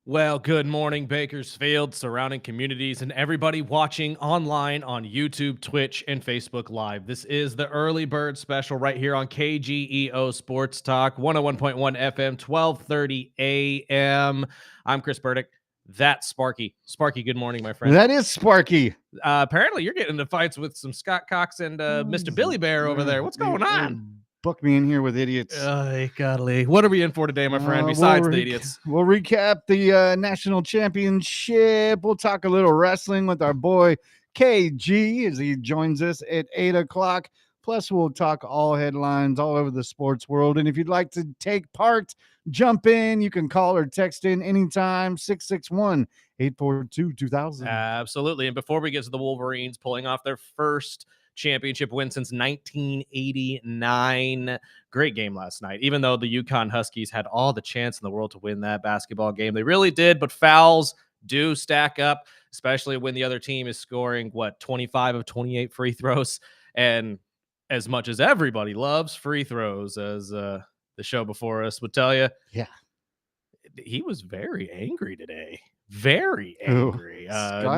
Well, good morning, Bakersfield, surrounding communities, and everybody watching online on YouTube, Twitch, and Facebook Live. This is the Early Bird Special right here on KGEO Sports Talk, 101.1 FM, 12:30 a.m. I'm Chris Burdick. That's Sparky. Sparky, good morning, my friend. That is Sparky. Apparently, you're getting into fights with some Scott Cox and Mr. Billy Bear over there. What's going on? Book me in here with idiots. Golly. What are we in for today, my friend, besides the idiots? We'll recap the national championship. We'll talk a little wrestling with our boy KG as he joins us at 8 o'clock. Plus, we'll talk all headlines all over the sports world. And if you'd like to take part, jump in. You can call or text in anytime, 661-842-2000. Absolutely. And before we get to the Wolverines pulling off their first championship win since 1989. Great game last night. Even though the UConn Huskies had all the chance in the world to win that basketball game, they really did, but fouls do stack up, especially when the other team is scoring, 25 of 28 free throws. And as much as everybody loves free throws, as the show before us would tell you, yeah, he was very angry today. Very angry.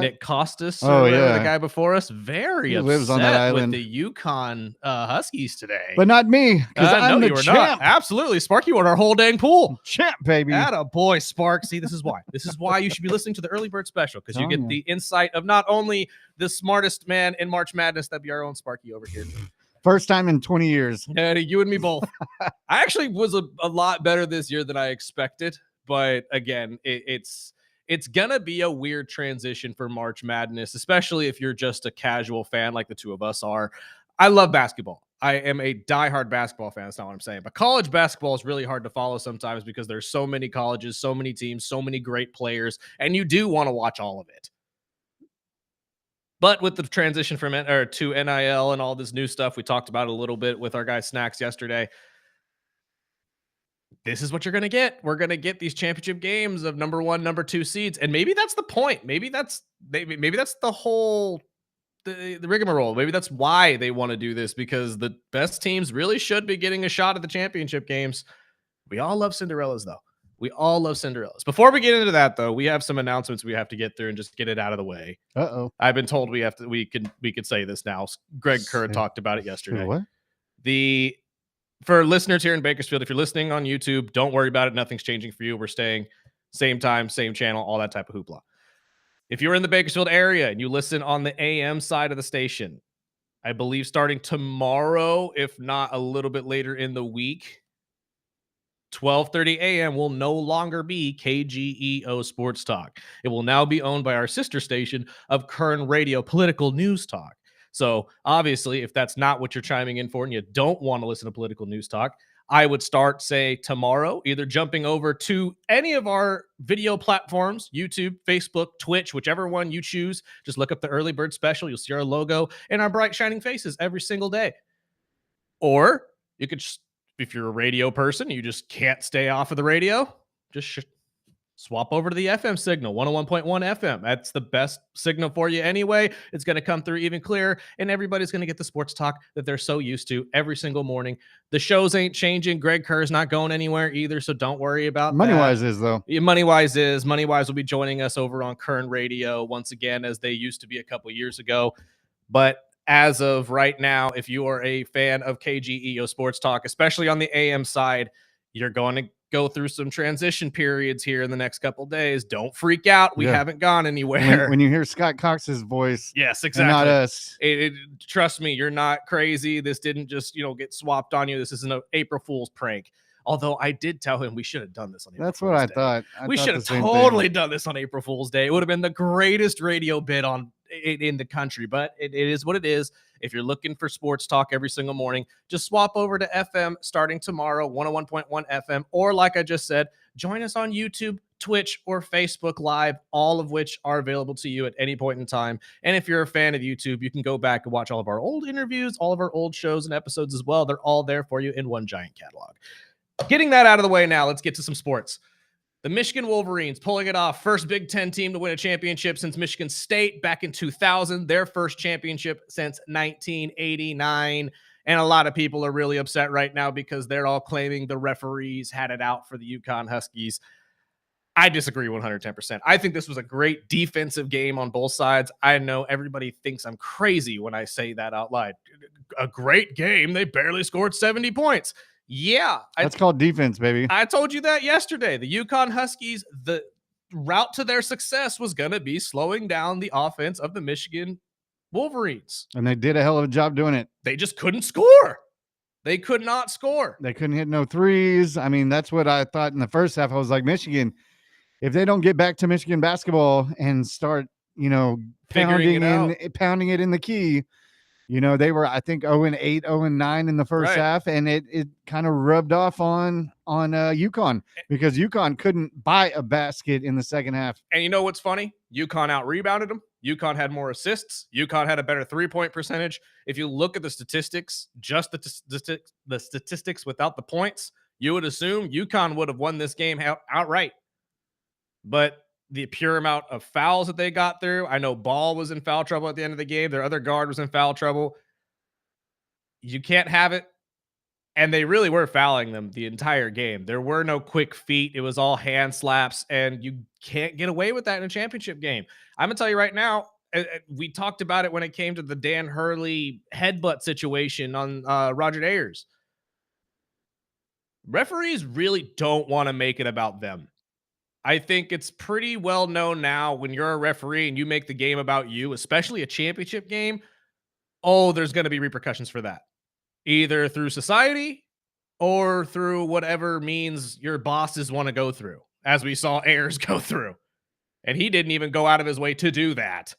Nick Costas, the guy before us, very upset lives on that island with the UConn Huskies today. But not me, because I'm the champ. Not. Absolutely. Spark, you won our whole dang pool. Champ, baby. Atta boy, Spark. See, this is why. This is why you should be listening to the Early Bird Special, because you get the insight of not only the smartest man in March Madness, that'd be our own Sparky over here. First time in 20 years. You and me both. I actually was a lot better this year than I expected. But again, it's going to be a weird transition for March Madness, especially if you're just a casual fan like the two of us are. I love basketball. I am a diehard basketball fan. That's not what I'm saying. But college basketball is really hard to follow sometimes because there's so many colleges, so many teams, so many great players, and you do want to watch all of it. But with the transition from to NIL and all this new stuff, we talked about a little bit with our guy Snacks yesterday. This is what you're going to get. We're going to get these championship games of number 1, number 2 seeds. And maybe that's the point. Maybe that's the whole the rigmarole. Maybe that's why they want to do this, because the best teams really should be getting a shot at the championship games. We all love Cinderellas, though. We all love Cinderellas. Before we get into that, though, we have some announcements we have to get through and just get it out of the way. Uh-oh. I've been told we could say this now. Greg Kerr talked about it yesterday. What? For listeners here in Bakersfield, if you're listening on YouTube, don't worry about it. Nothing's changing for you. We're staying same time, same channel, all that type of hoopla. If you're in the Bakersfield area and you listen on the AM side of the station, I believe starting tomorrow, if not a little bit later in the week, 12:30 a.m. will no longer be KGEO Sports Talk. It will now be owned by our sister station of Kern Radio Political News Talk. So obviously, if that's not what you're chiming in for and you don't want to listen to political news talk, I would start, say, tomorrow, either jumping over to any of our video platforms, YouTube, Facebook, Twitch, whichever one you choose. Just look up the Early Bird Special. You'll see our logo and our bright shining faces every single day. Or you could just, if you're a radio person, you just can't stay off of the radio, just swap over to the FM signal, 101.1 FM. That's the best signal for you anyway. It's going to come through even clearer, and everybody's going to get the sports talk that they're so used to every single morning. The shows ain't changing. Greg Kerr's not going anywhere either, so don't worry about that. Moneywise is, though. Moneywise is. Moneywise will be joining us over on Kern Radio once again, as they used to be a couple years ago. But as of right now, if you are a fan of KGEO Sports Talk, especially on the AM side, you're going to go through some transition periods here in the next couple of days. Don't freak out. We haven't gone anywhere. When you hear Scott Cox's voice, yes, exactly. Not us. Trust me, you're not crazy. This didn't just, get swapped on you. This isn't an April Fool's prank. Although I did tell him we should have done this on April That's Fool's what I Day. thought. We should have totally done this on April Fool's Day. It would have been the greatest radio bit in the country, but it is what it is. If you're looking for sports talk every single morning, just swap over to FM starting tomorrow, 101.1 FM, or like I just said, join us on YouTube, Twitch, or Facebook Live, all of which are available to you at any point in time. And if you're a fan of YouTube, you can go back and watch all of our old interviews, all of our old shows and episodes as well. They're all there for you in one giant catalog. Getting that out of the way now, let's get to some sports. The Michigan Wolverines pulling it off. First Big Ten team to win a championship since Michigan State back in 2000. Their first championship since 1989. And a lot of people are really upset right now because they're all claiming the referees had it out for the UConn Huskies. I disagree 110%. I think this was a great defensive game on both sides. I know everybody thinks I'm crazy when I say that out loud. A great game. They barely scored 70 points. Yeah. That's called defense, baby. I told you that yesterday. The UConn Huskies, the route to their success was going to be slowing down the offense of the Michigan Wolverines. And they did a hell of a job doing it. They just couldn't score. They could not score. They couldn't hit no threes. I mean, that's what I thought in the first half. I was like, Michigan, if they don't get back to Michigan basketball and start, pounding it in the key, they were, I think, 0-8, 0-9 in the first half, and it kind of rubbed off on UConn because UConn couldn't buy a basket in the second half. And you know what's funny? UConn out-rebounded them. UConn had more assists. UConn had a better three-point percentage. If you look at the statistics, just the statistics without the points, you would assume UConn would have won this game outright. But the pure amount of fouls that they got through, I know Ball was in foul trouble at the end of the game. Their other guard was in foul trouble. You can't have it. And they really were fouling them the entire game. There were no quick feet. It was all hand slaps, and you can't get away with that in a championship game. I'm going to tell you right now, we talked about it when it came to the Dan Hurley headbutt situation on Roger Ayers. Referees really don't want to make it about them. I think it's pretty well known now when you're a referee and you make the game about you, especially a championship game, there's going to be repercussions for that. Either through society or through whatever means your bosses want to go through, as we saw Ayers go through. And he didn't even go out of his way to do that.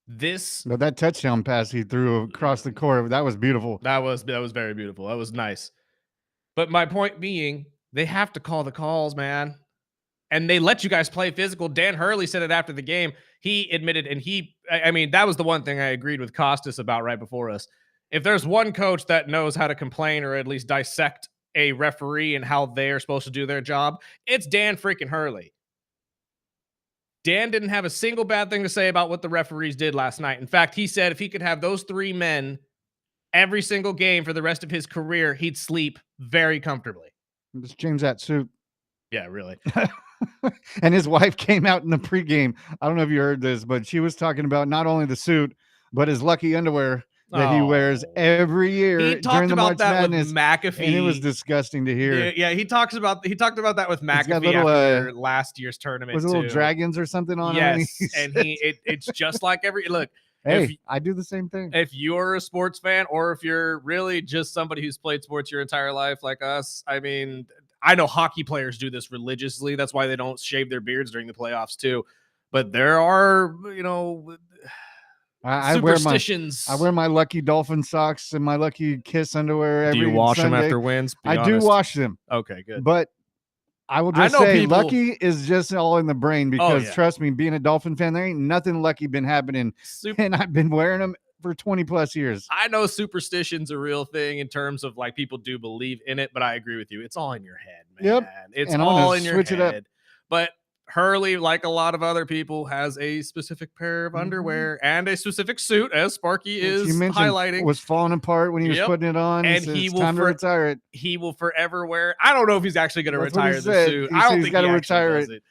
But that touchdown pass he threw across the court, that was beautiful. That was very beautiful. That was nice. But my point being, they have to call the calls, man. And they let you guys play physical. Dan Hurley said it after the game. He admitted, and that was the one thing I agreed with Costas about right before us. If there's one coach that knows how to complain or at least dissect a referee and how they're supposed to do their job, it's Dan freaking Hurley. Dan didn't have a single bad thing to say about what the referees did last night. In fact, he said if he could have those three men every single game for the rest of his career, he'd sleep very comfortably. Just change that suit. Yeah, really. And his wife came out in the pregame. I don't know if you heard this, but she was talking about not only the suit, but his lucky underwear that he wears every year during the March Madness. With McAfee, and it was disgusting to hear. Yeah, he talked about that with McAfee after last year's tournament. Was little dragons or something on it? Yes, and it's just like look. Hey, I do the same thing. If you're a sports fan, or if you're really just somebody who's played sports your entire life like us, I mean, I know hockey players do this religiously. That's why they don't shave their beards during the playoffs too. But there are, superstitions. I wear my Lucky Dolphin socks and my Lucky Kiss underwear every Do you wash Sunday. them after wins? I do wash them. Okay, good. But I will just say Lucky is just all in the brain because trust me, being a Dolphin fan, there ain't nothing Lucky been happening. And I've been wearing them for 20 plus years. I know superstition's a real thing in terms of like people do believe in it, but I agree with you. It's all in your head, man. Yep. It's all in your head. But Hurley, like a lot of other people, has a specific pair of underwear and a specific suit, as Sparky is highlighting. Was falling apart when he was putting it on. And he will time to retire it. He will forever wear it. I don't know if he's actually going to retire the suit. I don't think he retire it.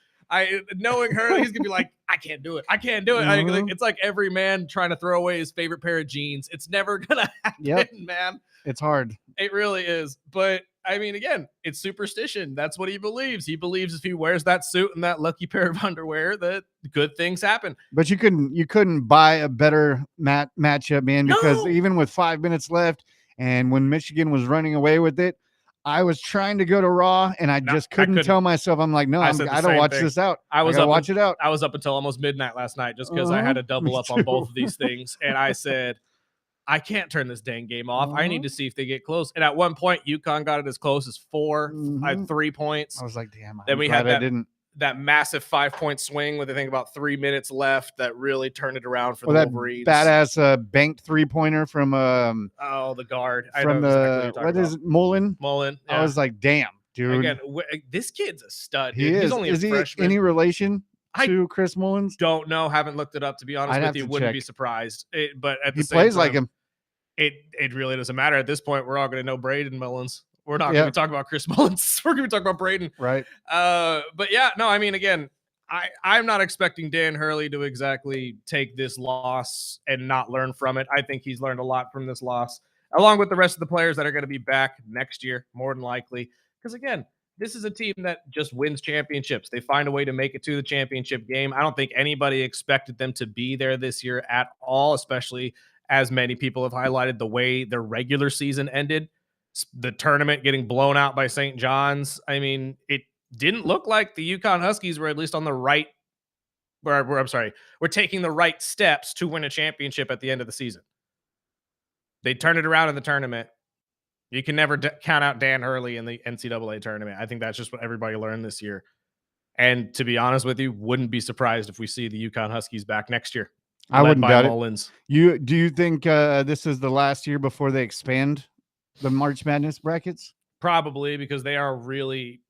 Knowing Hurley, he's gonna be like, I can't do it. It's like every man trying to throw away his favorite pair of jeans. It's never gonna happen, man. It's hard. It really is. But I mean, again, it's superstition. That's what he believes. He believes if he wears that suit and that lucky pair of underwear, that good things happen. But you couldn't buy a better matchup, man, because even with 5 minutes left, and when Michigan was running away with it, I was trying to go to Raw, and I just couldn't tell myself. I'm like, no, I don't watch this out. I watch it out. I was up until almost midnight last night just because I had to double up on both of these things. And I said, I can't turn this dang game off. I need to see if they get close. And at one point, UConn got it as close as 4. I had 3 points. I was like, damn. Then we had that massive 5-point swing with I think about 3 minutes left that really turned it around for the Wolverines. Badass banked 3-pointer from the guard from Malone. Yeah. I was like, damn, dude. Again, this kid's a stud. He is. He's only a freshman. Any relation to Chris Mullins? Don't know. Haven't looked it up, to be honest with you. Wouldn't be surprised. But at the he same plays time, like him. It really doesn't matter at this point. We're all going to know Braden Mullins. We're not going to be talking about Chris Mullins. We're going to be talking about Braden. Right. But yeah, no, I mean, again, I'm not expecting Dan Hurley to exactly take this loss and not learn from it. I think he's learned a lot from this loss, along with the rest of the players that are going to be back next year, more than likely. Because again, this is a team that just wins championships. They find a way to make it to the championship game. I don't think anybody expected them to be there this year at all, especially as many people have highlighted the way their regular season ended. The tournament getting blown out by St. John's. I mean, it didn't look like the UConn Huskies were at least on the right, we're taking the right steps to win a championship at the end of the season. They turned it around in the tournament. You can never count out Dan Hurley in the NCAA tournament. I think that's just what everybody learned this year. And to be honest with you, wouldn't be surprised if we see the UConn Huskies back next year. I wouldn't doubt Mullins. it. Do you think this is the last year before they expand the March Madness brackets? Probably, because they are really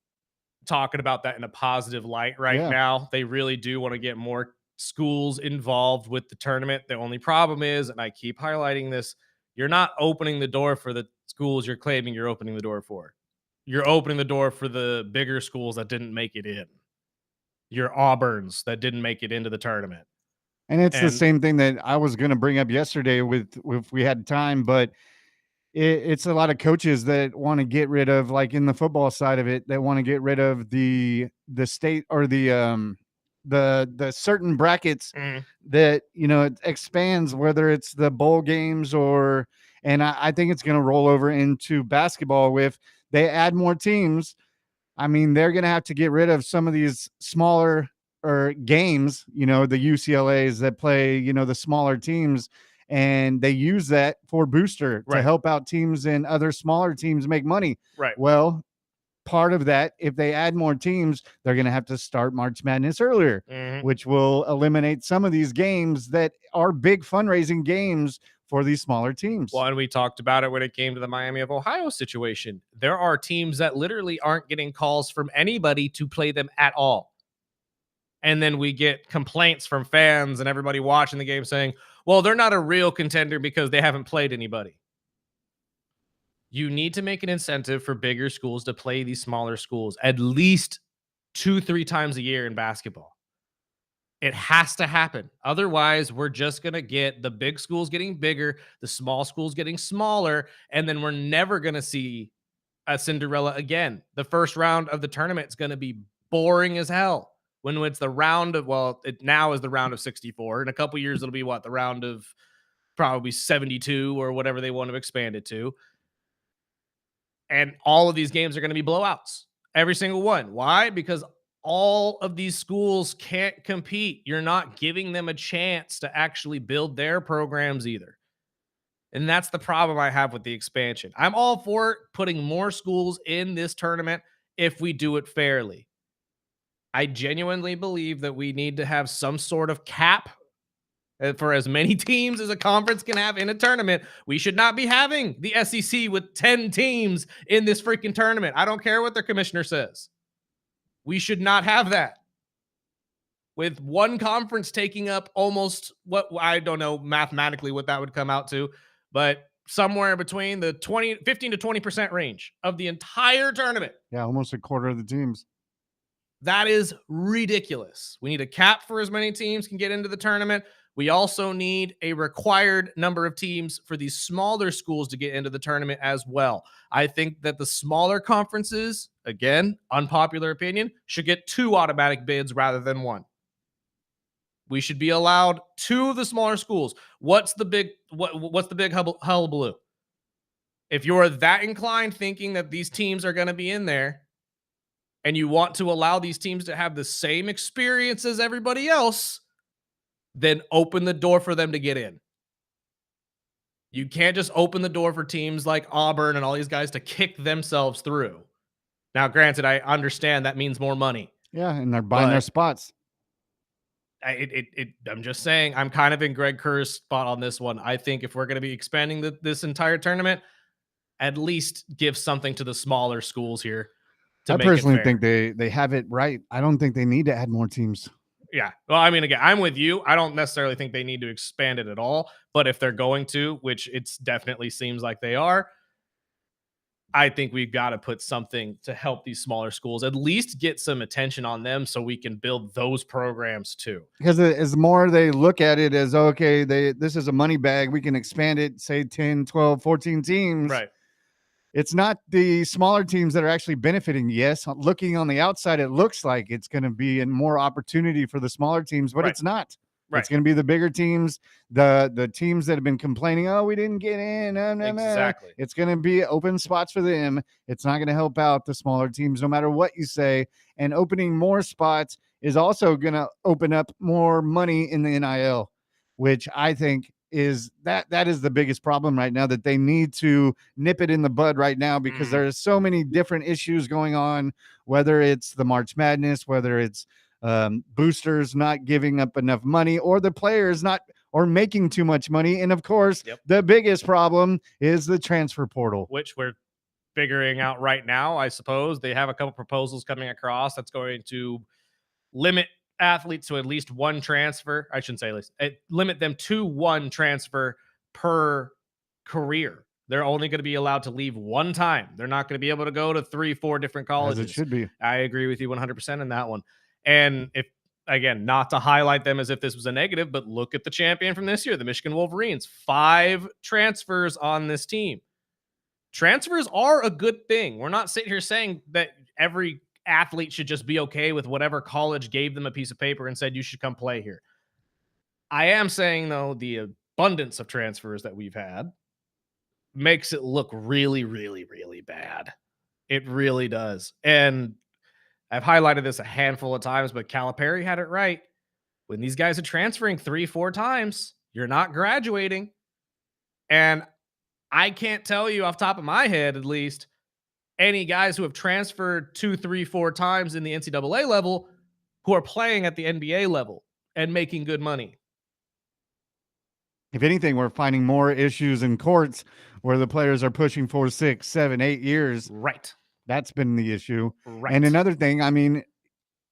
talking about that in a positive light right now. They really do want to get more schools involved with the tournament. The only problem is, and I keep highlighting this, you're not opening the door for the schools you're claiming you're opening the door for. You're opening the door for the bigger schools that didn't make it in. Your Auburns that didn't make it into the tournament. And it's the same thing that I was going to bring up yesterday with if we had time, but it's a lot of coaches that want to get rid of, like in the football side of it, that want to get rid of the state or the certain brackets that, you know, it expands, whether it's the bowl games or, and I think it's going to roll over into basketball with they add more teams. I mean, they're going to have to get rid of some of these smaller or games, you know, the UCLAs that play, you know, the smaller teams, and they use that for booster to help out teams and other smaller teams make money. Right. Well, part of that, if they add more teams, they're going to have to start March Madness earlier, which will eliminate some of these games that are big fundraising games for these smaller teams. Well, and we talked about it when it came to the Miami of Ohio situation. There are teams that literally aren't getting calls from anybody to play them at all. And then we get complaints from fans and everybody watching the game saying, well, they're not a real contender because they haven't played anybody. You need to make an incentive for bigger schools to play these smaller schools at least 2-3 times a year in basketball. It has to happen. Otherwise, we're just going to get the big schools getting bigger, the small schools getting smaller, and then we're never going to see a Cinderella again. The first round of the tournament is going to be boring as hell. When it's the round of, well, it now is the round of 64. In a couple years, it'll be what? The round of probably 72 or whatever they want to expand it to. And all of these games are going to be blowouts. Every single one. Why? Because all of these schools can't compete. You're not giving them a chance to actually build their programs either. And that's the problem I have with the expansion. I'm all for putting more schools in this tournament if we do it fairly. I genuinely believe that we need to have some sort of cap for as many teams as a conference can have in a tournament. We should not be having the SEC with 10 teams in this freaking tournament. I don't care what their commissioner says. We should not have that. With one conference taking up almost what, I don't know mathematically what that would come out to, but somewhere between the 15 to 20% range of the entire tournament. Yeah, almost a quarter of the teams. That is ridiculous. We need a cap for as many teams can get into the tournament. We also need a required number of teams for these smaller schools to get into the tournament as well. I think that the smaller conferences, again, unpopular opinion, should get 2 automatic bids rather than 1. We should be allowed 2 of the smaller schools. What's the big hullabaloo? If you're that inclined thinking that these teams are going to be in there, and you want to allow these teams to have the same experience as everybody else, then open the door for them to get in. You can't just open the door for teams like Auburn and all these guys to kick themselves through. Now, granted, I understand that means more money. Yeah, and they're buying their spots. I'm just saying, I'm kind of in Greg Kerr's spot on this one. I think if we're going to be expanding this entire tournament, at least give something to the smaller schools here. I personally think they have it right. I don't think they need to add more teams. Yeah. Well, I mean, again, I'm with you. I don't necessarily think they need to expand it at all. But if they're going to, which it definitely seems like they are, I think we've got to put something to help these smaller schools, at least get some attention on them so we can build those programs too. Because as more they look at it as, okay, this is a money bag, we can expand it, say 10, 12, 14 teams. Right. It's not the smaller teams that are actually benefiting. Yes, looking on the outside, it looks like it's going to be a more opportunity for the smaller teams, but it's not. Right. It's going to be the bigger teams, the teams that have been complaining, oh, we didn't get in. Exactly. It's going to be open spots for them. It's not going to help out the smaller teams, no matter what you say. And opening more spots is also going to open up more money in the NIL, which I think is that is the biggest problem right now, that they need to nip it in the bud right now, because there's so many different issues going on, whether it's the March Madness, whether it's boosters not giving up enough money, or the players not or making too much money. And of course, the biggest problem is the transfer portal, which we're figuring out right now. I suppose they have a couple proposals coming across that's going to limit athletes to at least one transfer. I shouldn't say at least, limit them to one transfer per career. They're only going to be allowed to leave one time. They're not going to be able to go to 3-4 different colleges. As it should be. I agree with you 100% in that one. And if, again, not to highlight them as if this was a negative, but look at the champion from this year, the Michigan Wolverines. 5 transfers on this team. Transfers are a good thing. We're not sitting here saying that every athlete should just be okay with whatever college gave them a piece of paper and said you should come play here. I am saying, though, the abundance of transfers that we've had makes it look really, really, really bad. It really does. And I've highlighted this a handful of times, but Calipari had it right. When these guys are transferring 3-4 times, you're not graduating. And I can't tell you off the top of my head, at least, any guys who have transferred 2, 3, 4 times in the NCAA level who are playing at the NBA level and making good money. If anything, we're finding more issues in courts where the players are pushing 4, 6, 7, 8 years. Right. That's been the issue. Right. And another thing, I mean,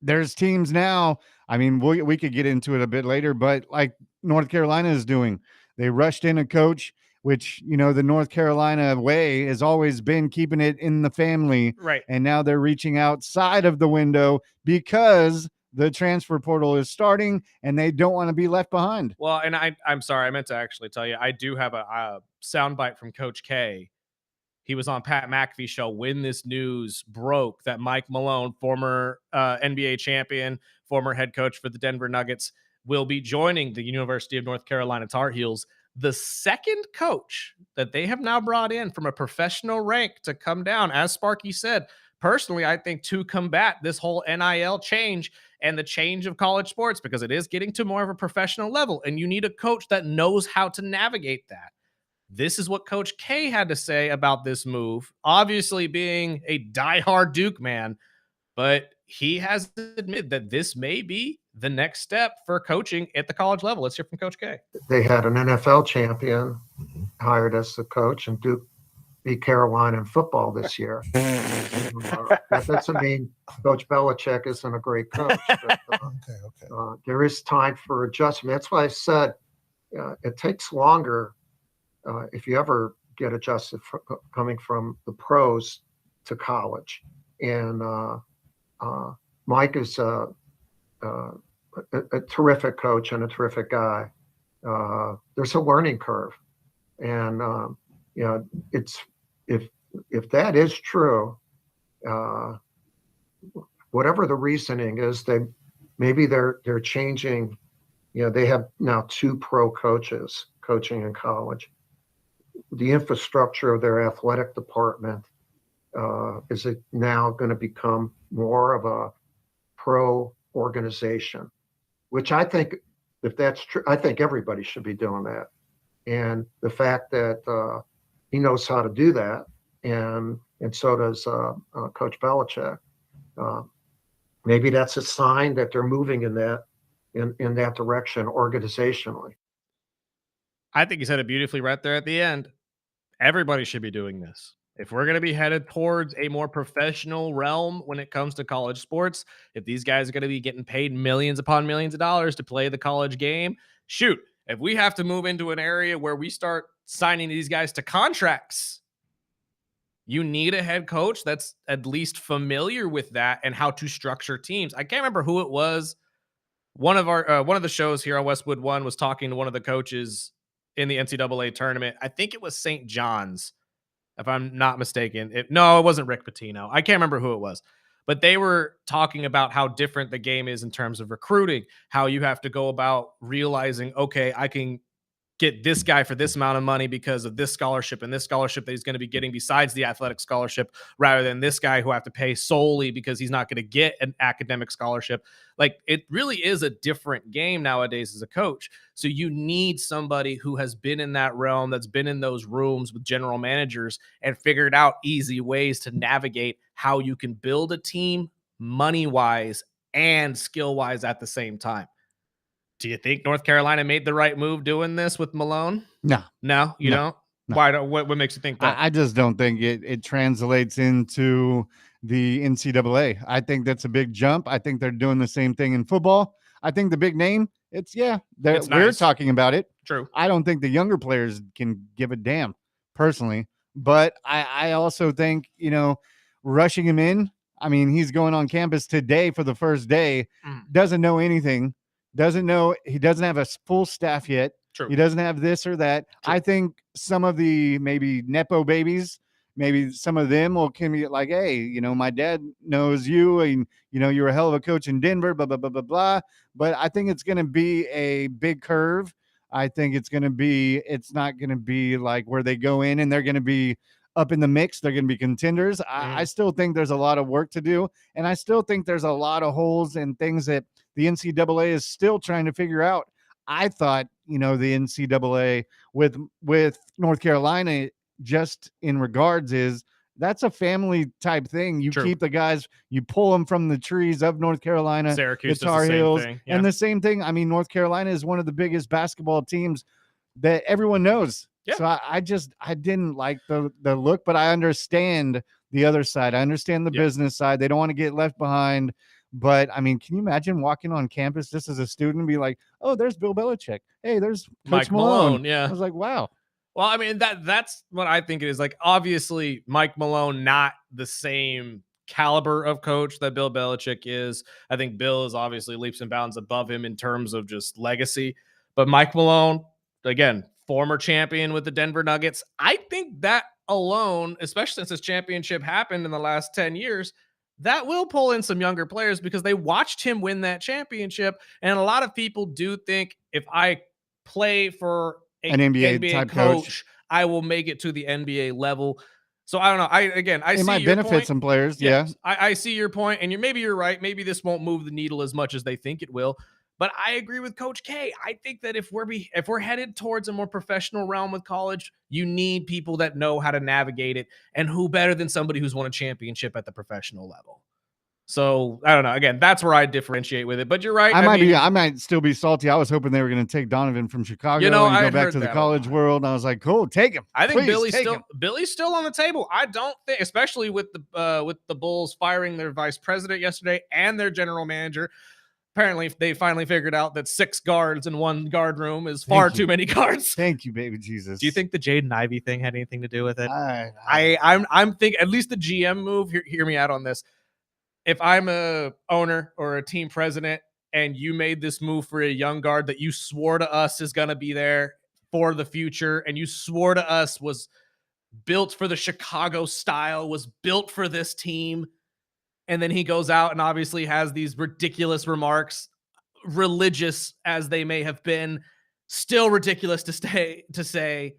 there's teams now, I mean, we could get into it a bit later, but like North Carolina is doing, they rushed in a coach, which, you know, the North Carolina way has always been keeping it in the family. Right. And now they're reaching outside of the window because the transfer portal is starting and they don't want to be left behind. Well, and I'm sorry, I meant to actually tell you, I do have a soundbite from Coach K. He was on Pat McAfee's show when this news broke that Mike Malone, former NBA champion, former head coach for the Denver Nuggets, will be joining the University of North Carolina Tar Heels. The second coach that they have now brought in from a professional rank to come down, as Sparky said, personally, I think to combat this whole NIL change and the change of college sports, because it is getting to more of a professional level, and you need a coach that knows how to navigate that. This is what Coach K had to say about this move, obviously being a diehard Duke man, but he has admitted that this may be the next step for coaching at the college level. Let's hear from Coach K. They had an NFL champion hired as the coach, and Duke beat Carolina in football this year. That doesn't mean Coach Belichick isn't a great coach. But, there is time for adjustment. That's why I said it takes longer if you ever get adjusted coming from the pros to college. And Mike is a terrific coach and a terrific guy. There's a learning curve, and you know, it's if that is true, whatever the reasoning is, they're changing. You know, they have now 2 pro coaches coaching in college. The infrastructure of their athletic department is now going to become more of a pro organization, which I think, if that's true, I think everybody should be doing that. And the fact that he knows how to do that, and so does Coach Belichick, maybe that's a sign that they're moving in that direction organizationally. I think you said it beautifully right there at the end. Everybody should be doing this. If we're going to be headed towards a more professional realm when it comes to college sports, if these guys are going to be getting paid millions upon millions of dollars to play the college game, shoot, if we have to move into an area where we start signing these guys to contracts, You need a head coach that's at least familiar with that and how to structure teams. I can't remember who it was. One of the shows here on Westwood One was talking to one of the coaches in the NCAA tournament. I think it was St. John's, if I'm not mistaken. No, it wasn't Rick Pitino. I can't remember who it was. But they were talking about how different the game is in terms of recruiting, how you have to go about realizing, okay, I can get this guy for this amount of money because of this scholarship and this scholarship that he's going to be getting besides the athletic scholarship, rather than this guy who I have to pay solely because he's not going to get an academic scholarship. Like, it really is a different game nowadays as a coach. So you need somebody who has been in that realm, that's been in those rooms with general managers and figured out easy ways to navigate how you can build a team money-wise and skill-wise at the same time. Do you think North Carolina made the right move doing this with Malone? No, you don't? No. Why don't? What makes you think that? I just don't think it translates into the NCAA. I think that's a big jump. I think they're doing the same thing in football. I think the big name, we're nice. talking about it. True. I don't think the younger players can give a damn, personally. But I also think, rushing him in, I mean, he's going on campus today for the first day, doesn't know anything. He doesn't have a full staff yet. True. He doesn't have this or that. True. I think some of the maybe Nepo babies, maybe some of them can be like, hey, my dad knows you and, you're a hell of a coach in Denver, blah, blah, blah, blah, blah. But I think it's going to be a big curve. I think it's not going to be like where they go in and they're going to be up in the mix. They're going to be contenders. I still think there's a lot of work to do. And I still think there's a lot of holes and things that the NCAA is still trying to figure out. I thought, the NCAA with North Carolina, just in regards, that's a family type thing. You Keep the guys, you pull them from the trees of North Carolina, Syracuse, the Tar Heels, yeah. And the same thing. I mean, North Carolina is one of the biggest basketball teams that everyone knows. Yeah. So I didn't like the look, but I understand the other side. I understand the business side. They don't want to get left behind. But I mean, can you imagine walking on campus just as a student and be like, oh, there's Bill Belichick. Hey, there's Coach Mike Malone. Yeah. I was like, wow. Well, I mean, that's what I think it is. Like, obviously, Mike Malone, not the same caliber of coach that Bill Belichick is. I think Bill is obviously leaps and bounds above him in terms of just legacy. But Mike Malone, again, former champion with the Denver Nuggets. I think that alone, especially since this championship happened in the last 10 years, that will pull in some younger players because they watched him win that championship. And a lot of people do think if I play for an NBA type coach, I will make it to the NBA level. So I don't know. I see might your benefit point. some players. Yes, yeah. I see your point, and maybe you're right. Maybe this won't move the needle as much as they think it will. But I agree with Coach K. I think that if we're headed towards a more professional realm with college, you need people that know how to navigate it, and who better than somebody who's won a championship at the professional level. So I don't know. Again, that's where I differentiate with it. But you're right. I might still be salty. I was hoping they were going to take Donovan from Chicago and go back to the college world. And I was like, cool, take him. I think Billy's still on the table. I don't think, especially with the Bulls firing their vice president yesterday and their general manager. Apparently, they finally figured out that 6 guards in one guard room is far too many guards. Thank you, baby Jesus. Do you think the Jaden Ivey thing had anything to do with it? I'm thinking at least the GM move. Hear me out on this. If I'm a owner or a team president and you made this move for a young guard that you swore to us is going to be there for the future, and you swore to us was built for the Chicago style, was built for this team, and then he goes out and obviously has these ridiculous remarks, religious as they may have been, still ridiculous to say,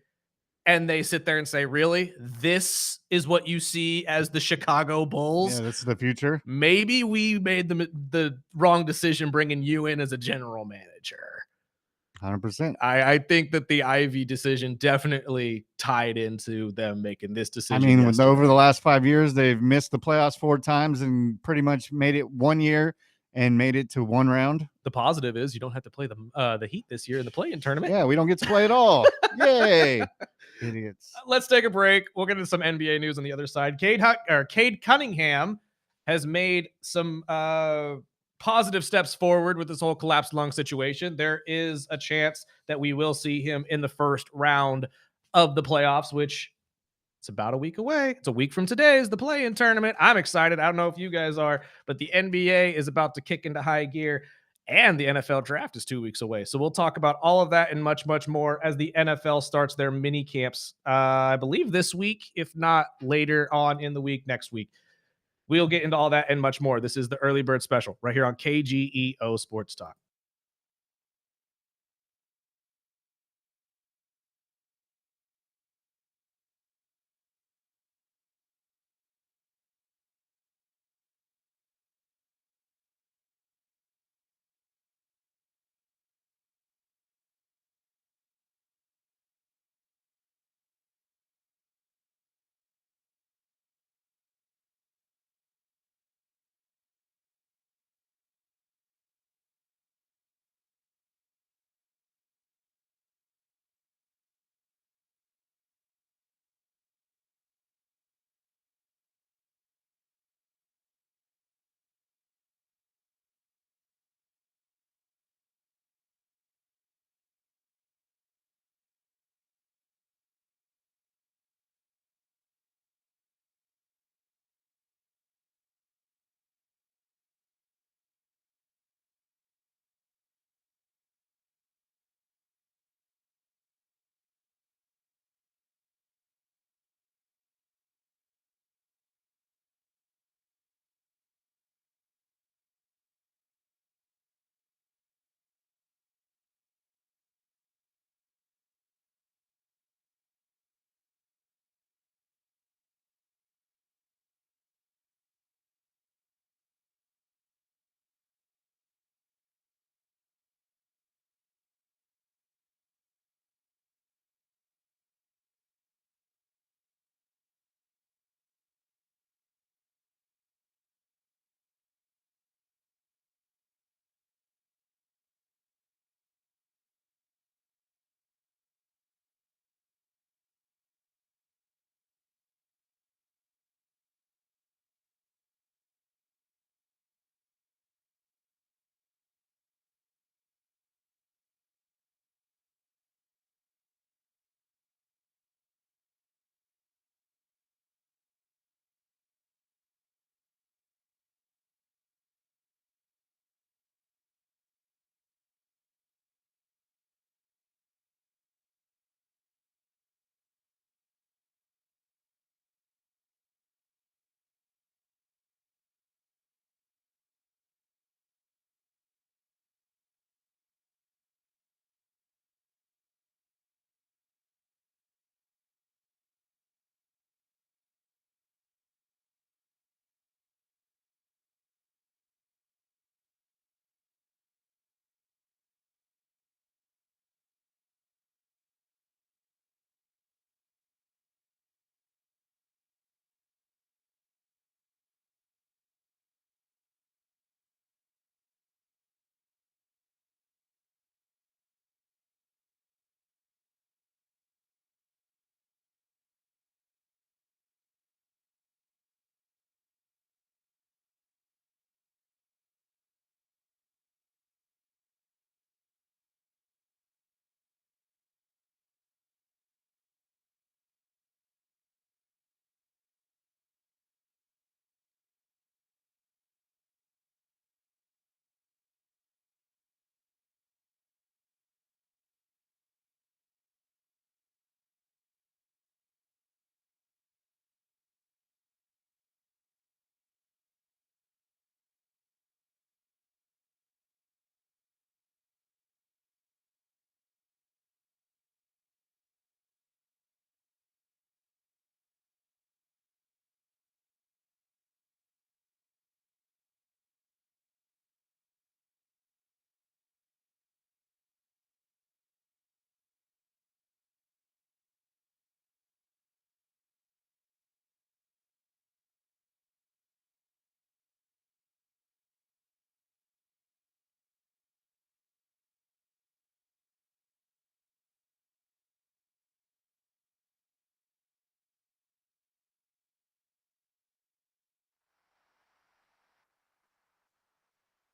and they sit there and say, really? This is what you see as the Chicago Bulls? Yeah, this is the future. Maybe we made the wrong decision bringing you in as a general manager. 100%. I think that the Ivy decision definitely tied into them making this decision. I mean, over the last 5 years, they've missed the playoffs 4 times and pretty much made it 1 year and made it to 1 round. The positive is you don't have to play the Heat this year in the play-in tournament. Yeah, we don't get to play at all. Yay. Idiots. Let's take a break. We'll get into some NBA news on the other side. Cade Cunningham has made some positive steps forward with this whole collapsed lung situation. There is a chance that we will see him in the first round of the playoffs, which It's about a week away. It's a week from today is the play-in tournament. I'm excited. I don't know if you guys are, but the NBA is about to kick into high gear and the NFL draft is 2 weeks away. So we'll talk about all of that and much, much more as the NFL starts their mini camps, I believe this week, if not later on in the week, next week. We'll get into all that and much more. This is the Early Bird Special right here on KGEO Sports Talk.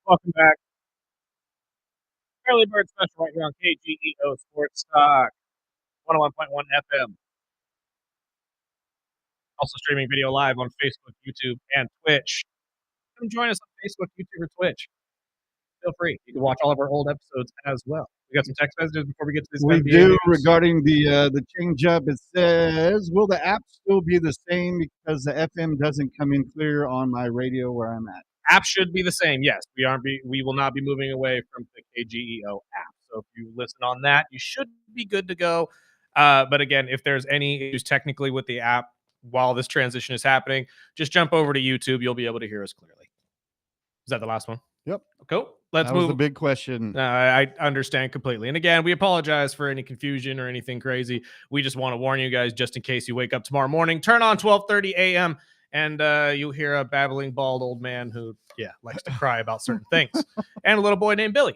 Welcome back. Early Bird Special right here on KGEO Sports Talk, 101.1 FM. Also streaming video live on Facebook, YouTube, and Twitch. Come join us on Facebook, YouTube, or Twitch. Feel free. You can watch all of our old episodes as well. We got some text messages before we get to this We NBA do news. regarding the change up. It says, will the app still be the same because the FM doesn't come in clear on my radio where I'm at? App should be the same. Yes, we will not be moving away from the KGEO app. So if you listen on that, you should be good to go. But again, if there's any issues technically with the app while this transition is happening, just jump over to YouTube. You'll be able to hear us clearly. Is that the last one? Yep. Cool. Let's That move. was the big question. I understand completely. And again, we apologize for any confusion or anything crazy. We just want to warn you guys just in case you wake up tomorrow morning, turn on 12:30 a.m. and you'll hear a babbling bald old man who, likes to cry about certain things, and a little boy named Billy.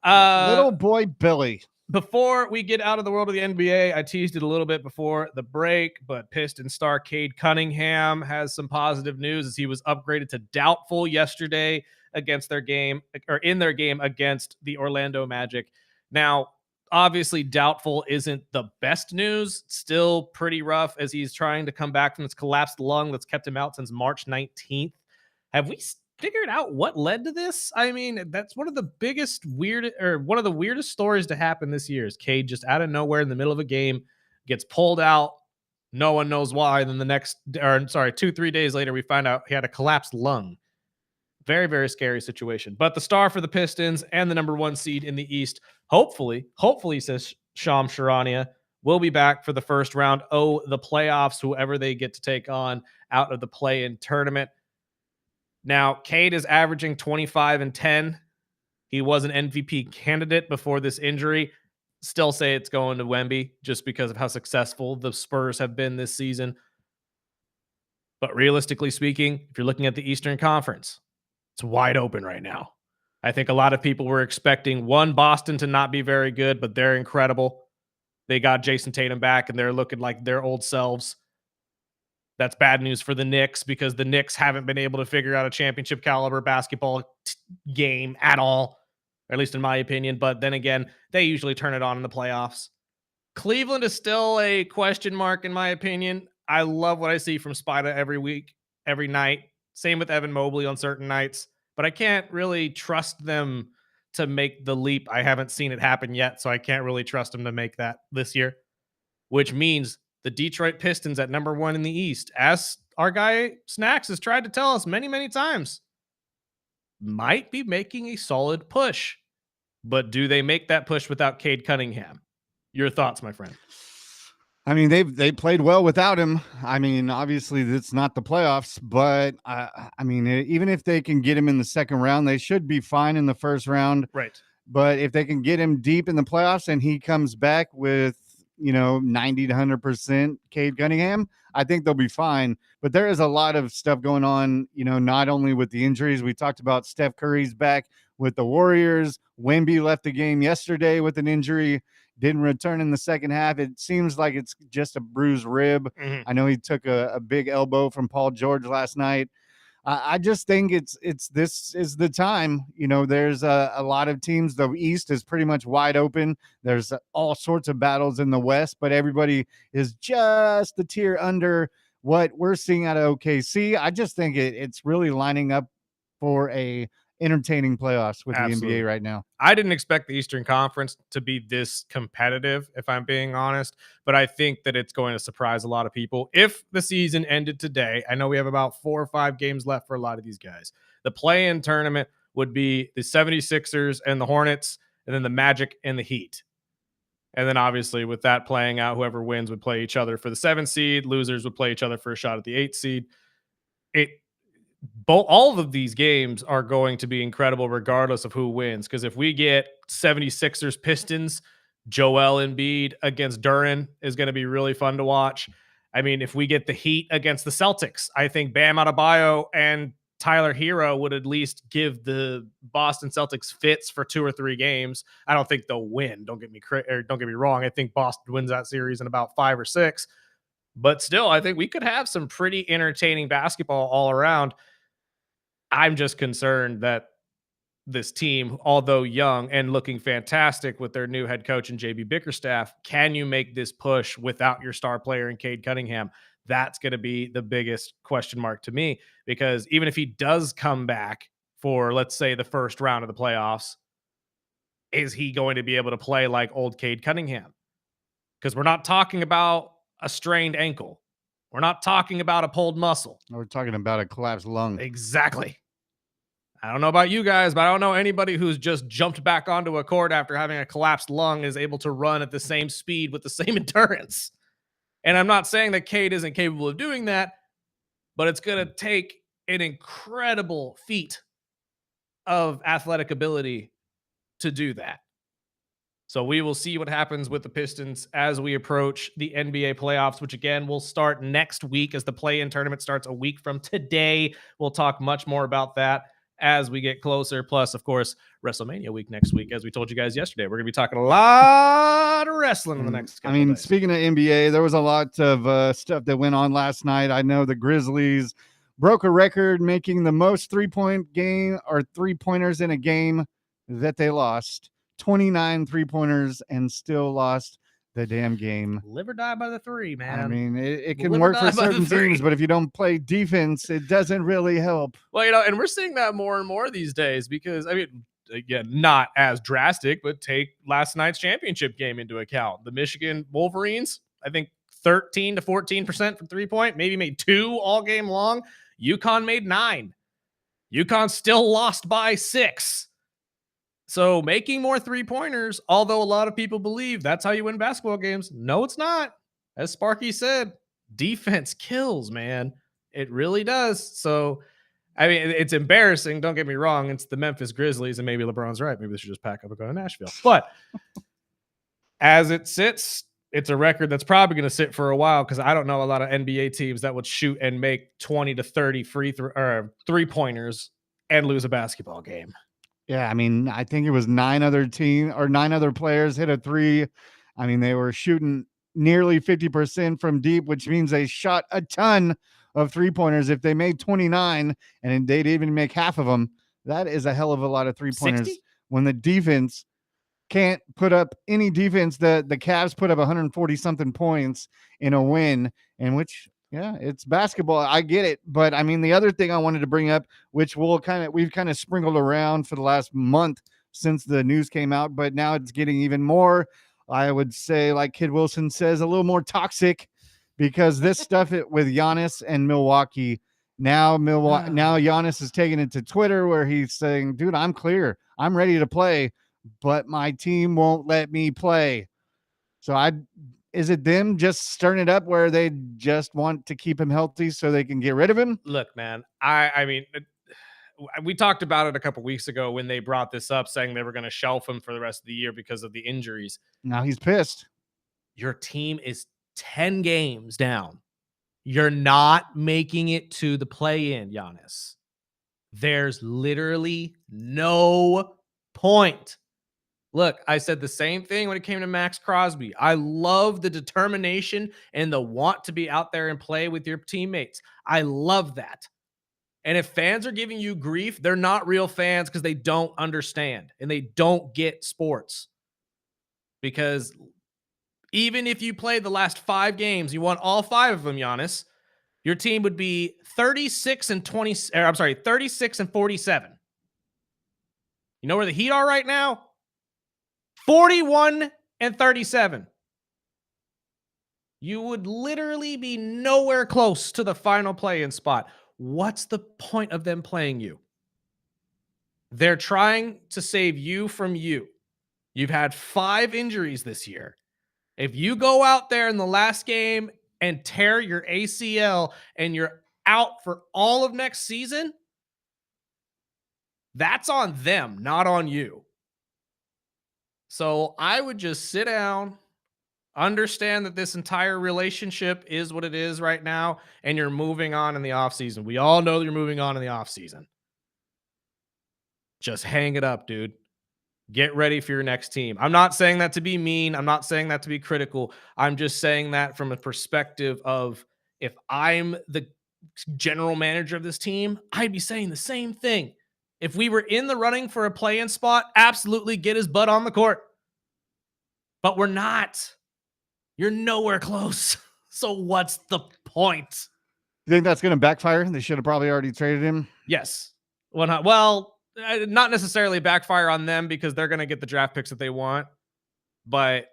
Little boy Billy. Before we get out of the world of the NBA, I teased it a little bit before the break, but Piston star Cade Cunningham has some positive news as he was upgraded to doubtful yesterday against their game, or in their game against the Orlando Magic. Now, obviously, doubtful isn't the best news. Still pretty rough as he's trying to come back from this collapsed lung that's kept him out since March 19th. Have we figured out what led to this? I mean, that's one of the one of the weirdest stories to happen this year is Cade just out of nowhere in the middle of a game gets pulled out. No one knows why. Then 2-3 days later, we find out he had a collapsed lung. Very, very scary situation. But the star for the Pistons and the number 1 seed in the East, hopefully, says Shams Charania, will be back for the first round. The playoffs, whoever they get to take on out of the play-in tournament. Now, Cade is averaging 25 and 10. He was an MVP candidate before this injury. Still say it's going to Wemby just because of how successful the Spurs have been this season. But realistically speaking, if you're looking at the Eastern Conference, it's wide open right now. I think a lot of people were expecting Boston to not be very good, but they're incredible. They got Jason Tatum back and they're looking like their old selves. That's bad news for the Knicks because the Knicks haven't been able to figure out a championship caliber basketball game at all, or at least in my opinion. But then again, they usually turn it on in the playoffs. Cleveland is still a question mark in my opinion. I love what I see from Spida every week, every night. Same with Evan Mobley on certain nights, but I can't really trust them to make the leap. I haven't seen it happen yet, so I can't really trust them to make that this year, which means the Detroit Pistons at number 1 in the East, as our guy Snacks has tried to tell us many, many times, might be making a solid push. But do they make that push without Cade Cunningham? Your thoughts, my friend? I mean, they played well without him. I mean, obviously it's not the playoffs, but I mean, even if they can get him in the second round, they should be fine in the first round. Right. But if they can get him deep in the playoffs and he comes back with 90 to 100% Cade Cunningham, I think they'll be fine. But there is a lot of stuff going on, not only with the injuries. We talked about Steph Curry's back with the Warriors. Wemby left the game yesterday with an injury, didn't return in the second half. It seems like it's just a bruised rib. Mm-hmm. I know he took a big elbow from Paul George last night. I just think this is the time. There's a lot of teams. The East is pretty much wide open. There's all sorts of battles in the West, but everybody is just a tier under what we're seeing out of OKC. I just think it's really lining up for a entertaining playoffs with Absolutely. The NBA right now. I didn't expect the Eastern Conference to be this competitive, if I'm being honest, but I think that it's going to surprise a lot of people. If the season ended today, I know we have about 4 or 5 games left for a lot of these guys. The play-in tournament would be the 76ers and the Hornets, and then the Magic and the Heat. And then obviously with that playing out, whoever wins would play each other for the 7th seed. Losers would play each other for a shot at the 8th seed. All of these games are going to be incredible regardless of who wins. Because if we get 76ers Pistons, Joel Embiid against Duran is going to be really fun to watch. I mean, if we get the Heat against the Celtics, I think Bam Adebayo and Tyler Hero would at least give the Boston Celtics fits for 2 or 3 games. I don't think they'll win. Don't get me wrong. I think Boston wins that series in about 5 or 6. But still, I think we could have some pretty entertaining basketball all around. I'm just concerned that this team, although young and looking fantastic with their new head coach and JB Bickerstaff, can you make this push without your star player in Cade Cunningham? That's going to be the biggest question mark to me, because even if he does come back for, let's say, the first round of the playoffs, is he going to be able to play like old Cade Cunningham? Because we're not talking about a strained ankle. We're not talking about a pulled muscle. We're talking about a collapsed lung. Exactly. I don't know about you guys, but I don't know anybody who's just jumped back onto a court after having a collapsed lung is able to run at the same speed with the same endurance. And I'm not saying that Cade isn't capable of doing that, but it's going to take an incredible feat of athletic ability to do that. So we will see what happens with the Pistons as we approach the NBA playoffs, which again will start next week as the play-in tournament starts a week from today. We'll talk much more about that as we get closer. Plus, of course, WrestleMania week next week. As we told you guys yesterday, we're going to be talking a lot of wrestling in the next couple of days. Speaking of NBA, there was a lot of stuff that went on last night. I know the Grizzlies broke a record, making the most three-pointers in a game that they lost. 29 3-pointers and still lost the damn game. Live or die by the three, man. I mean, it can work for certain teams, but if you don't play defense, it doesn't really help. Well, and we're seeing that more and more these days because, I mean, again, not as drastic, but take last night's championship game into account. The Michigan Wolverines, I think 13 to 14% from 3-point, maybe made 2 all game long. UConn made 9. UConn still lost by 6. So making more 3-pointers, although a lot of people believe that's how you win basketball games. No, it's not. As Sparky said, defense kills, man. It really does. So, I mean, it's embarrassing. Don't get me wrong. It's the Memphis Grizzlies, and maybe LeBron's right. Maybe they should just pack up and go to Nashville. But as it sits, it's a record that's probably going to sit for a while because I don't know a lot of NBA teams that would shoot and make 20 to 30 3-pointers and lose a basketball game. Yeah, I mean, I think it was 9 other players hit a 3. I mean, they were shooting nearly 50% from deep, which means they shot a ton of 3-pointers. If they made 29 and they'd even make half of them, that is a hell of a lot of 3-pointers. 60? When the defense can't put up any defense, the Cavs put up 140 something points in a win, in which, yeah, it's basketball. I get it. But I mean, the other thing I wanted to bring up, which we've kind of sprinkled around for the last month since the news came out, but now it's getting even more, I would say, like Kid Wilson says, a little more toxic, because this stuff with Giannis and Milwaukee, now Giannis is taking it to Twitter where he's saying, dude, I'm clear. I'm ready to play, but my team won't let me play. So is it them just stirring it up where they just want to keep him healthy so they can get rid of him? Look, man, I mean, we talked about it a couple weeks ago when they brought this up, saying they were going to shelf him for the rest of the year because of the injuries. Now he's pissed. Your team is 10 games down. You're not making it to the play-in, Giannis. There's literally no point. Look, I said the same thing when it came to Max Crosby. I love the determination and the want to be out there and play with your teammates. I love that. And if fans are giving you grief, they're not real fans because they don't understand and they don't get sports. Because even if you played the last 5 games, you won all 5 of them, Giannis, your team would be 36 and 47. You know where the Heat are right now? 41 and 37. You would literally be nowhere close to the final play-in spot. What's the point of them playing you? They're trying to save you from you. You've had 5 injuries this year. If you go out there in the last game and tear your ACL and you're out for all of next season, that's on them, not on you. So I would just sit down, understand that this entire relationship is what it is right now, and you're moving on in the offseason. We all know that you're moving on in the offseason. Just hang it up, dude. Get ready for your next team. I'm not saying that to be mean. I'm not saying that to be critical. I'm just saying that from a perspective of, if I'm the general manager of this team, I'd be saying the same thing. If we were in the running for a play-in spot, absolutely get his butt on the court. But we're not. You're nowhere close. So what's the point? You think that's going to backfire? They should have probably already traded him. Yes. Well, not necessarily backfire on them because they're going to get the draft picks that they want, but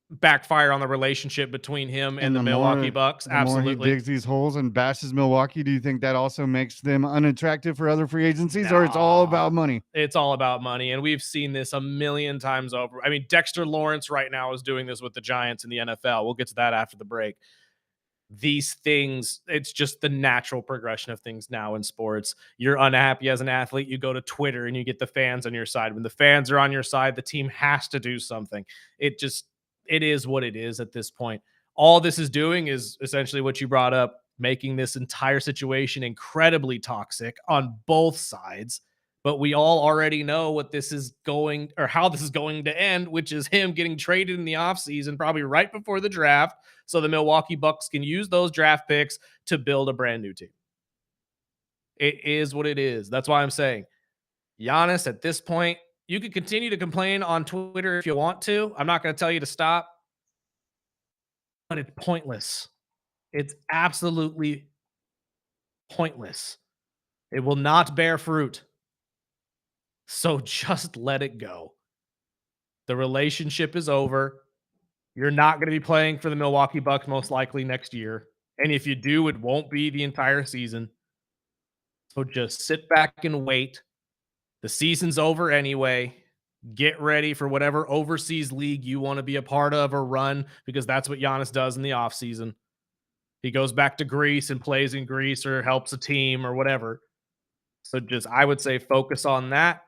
backfire on the relationship between him and the Milwaukee Bucks. The more he Absolutely. digs these holes and bashes Milwaukee, do you think that also makes them unattractive for other free agencies, or it's all about money? It's all about money, and we've seen this a million times over. I mean, Dexter Lawrence right now is doing this with the Giants in the NFL. We'll get to that after the break. These things, it's just the natural progression of things now in sports. You're unhappy as an athlete, you go to Twitter and you get the fans on your side. When the fans are on your side, the team has to do something. It is what it is at this point. All this is doing is essentially what you brought up, making this entire situation incredibly toxic on both sides. But we all already know what this is going, or how this is going to end, which is him getting traded in the offseason, probably right before the draft, so the Milwaukee Bucks can use those draft picks to build a brand new team. It is what it is. That's why I'm saying Giannis at this point, you can continue to complain on Twitter if you want to. I'm not going to tell you to stop, but it's pointless. It's absolutely pointless. It will not bear fruit. So just let it go. The relationship is over. You're not going to be playing for the Milwaukee Bucks most likely next year. And if you do, it won't be the entire season. So just sit back and wait. The season's over anyway. Get ready for whatever overseas league you want to be a part of or run, because that's what Giannis does in the offseason. He goes back to Greece and plays in Greece or helps a team or whatever. So just, I would say, focus on that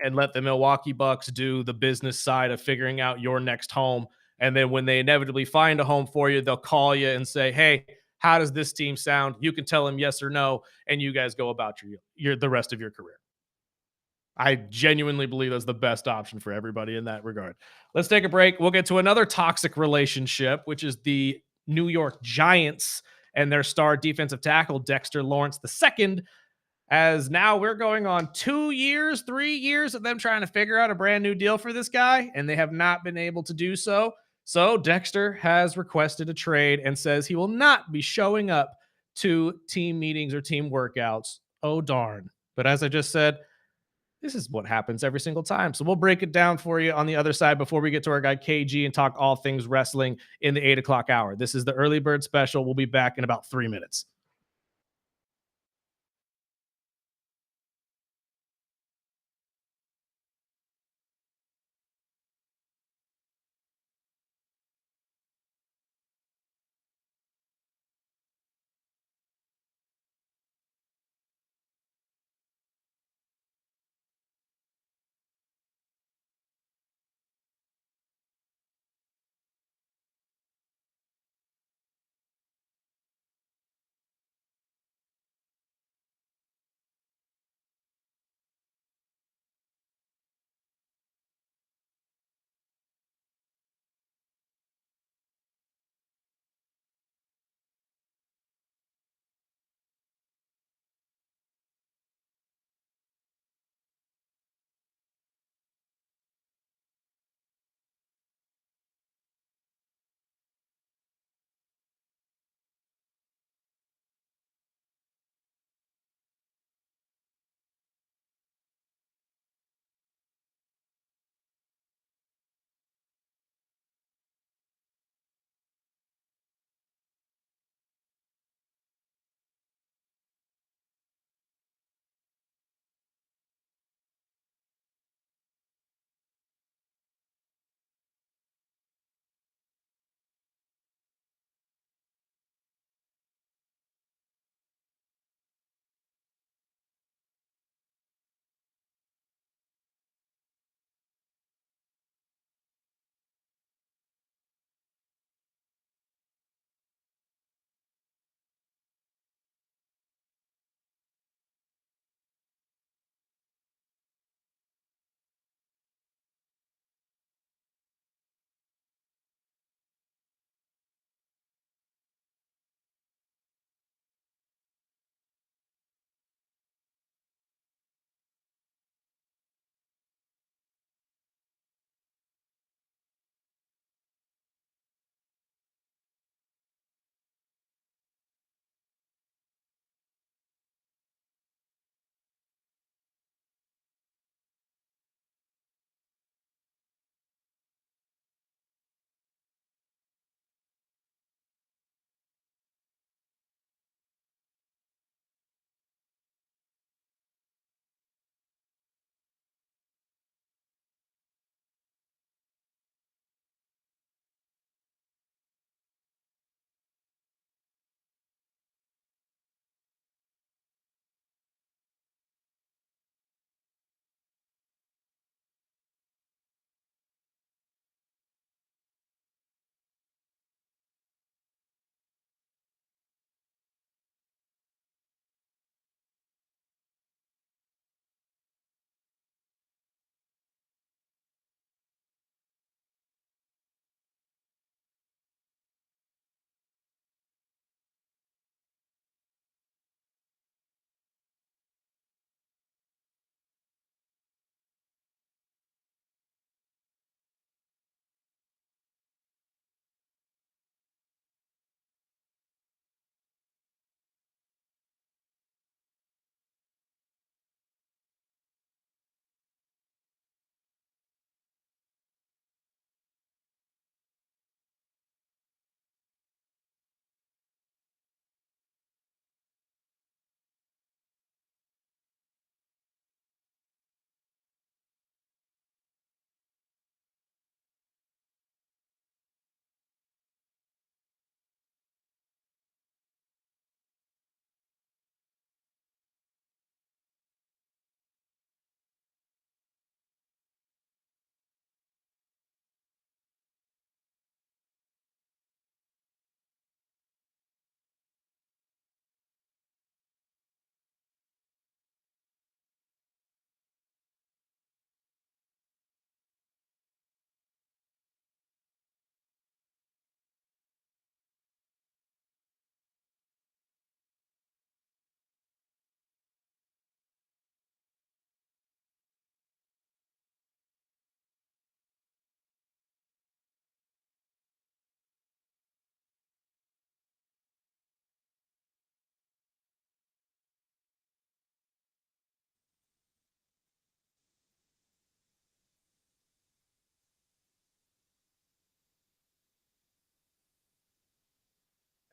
and let the Milwaukee Bucks do the business side of figuring out your next home. And then when they inevitably find a home for you, they'll call you and say, hey, how does this team sound? You can tell them yes or no, and you guys go about your the rest of your career. I genuinely believe that's the best option for everybody in that regard. Let's take a break. We'll get to another toxic relationship, which is the New York Giants and their star defensive tackle, Dexter Lawrence II, as now we're going on 2 years, 3 years of them trying to figure out a brand new deal for this guy, and they have not been able to do so. So Dexter has requested a trade and says he will not be showing up to team meetings or team workouts. Oh, darn. But as I just said, this is what happens every single time. So we'll break it down for you on the other side before we get to our guy KG and talk all things wrestling in the 8 o'clock hour. This is the early bird special. We'll be back in about 3 minutes.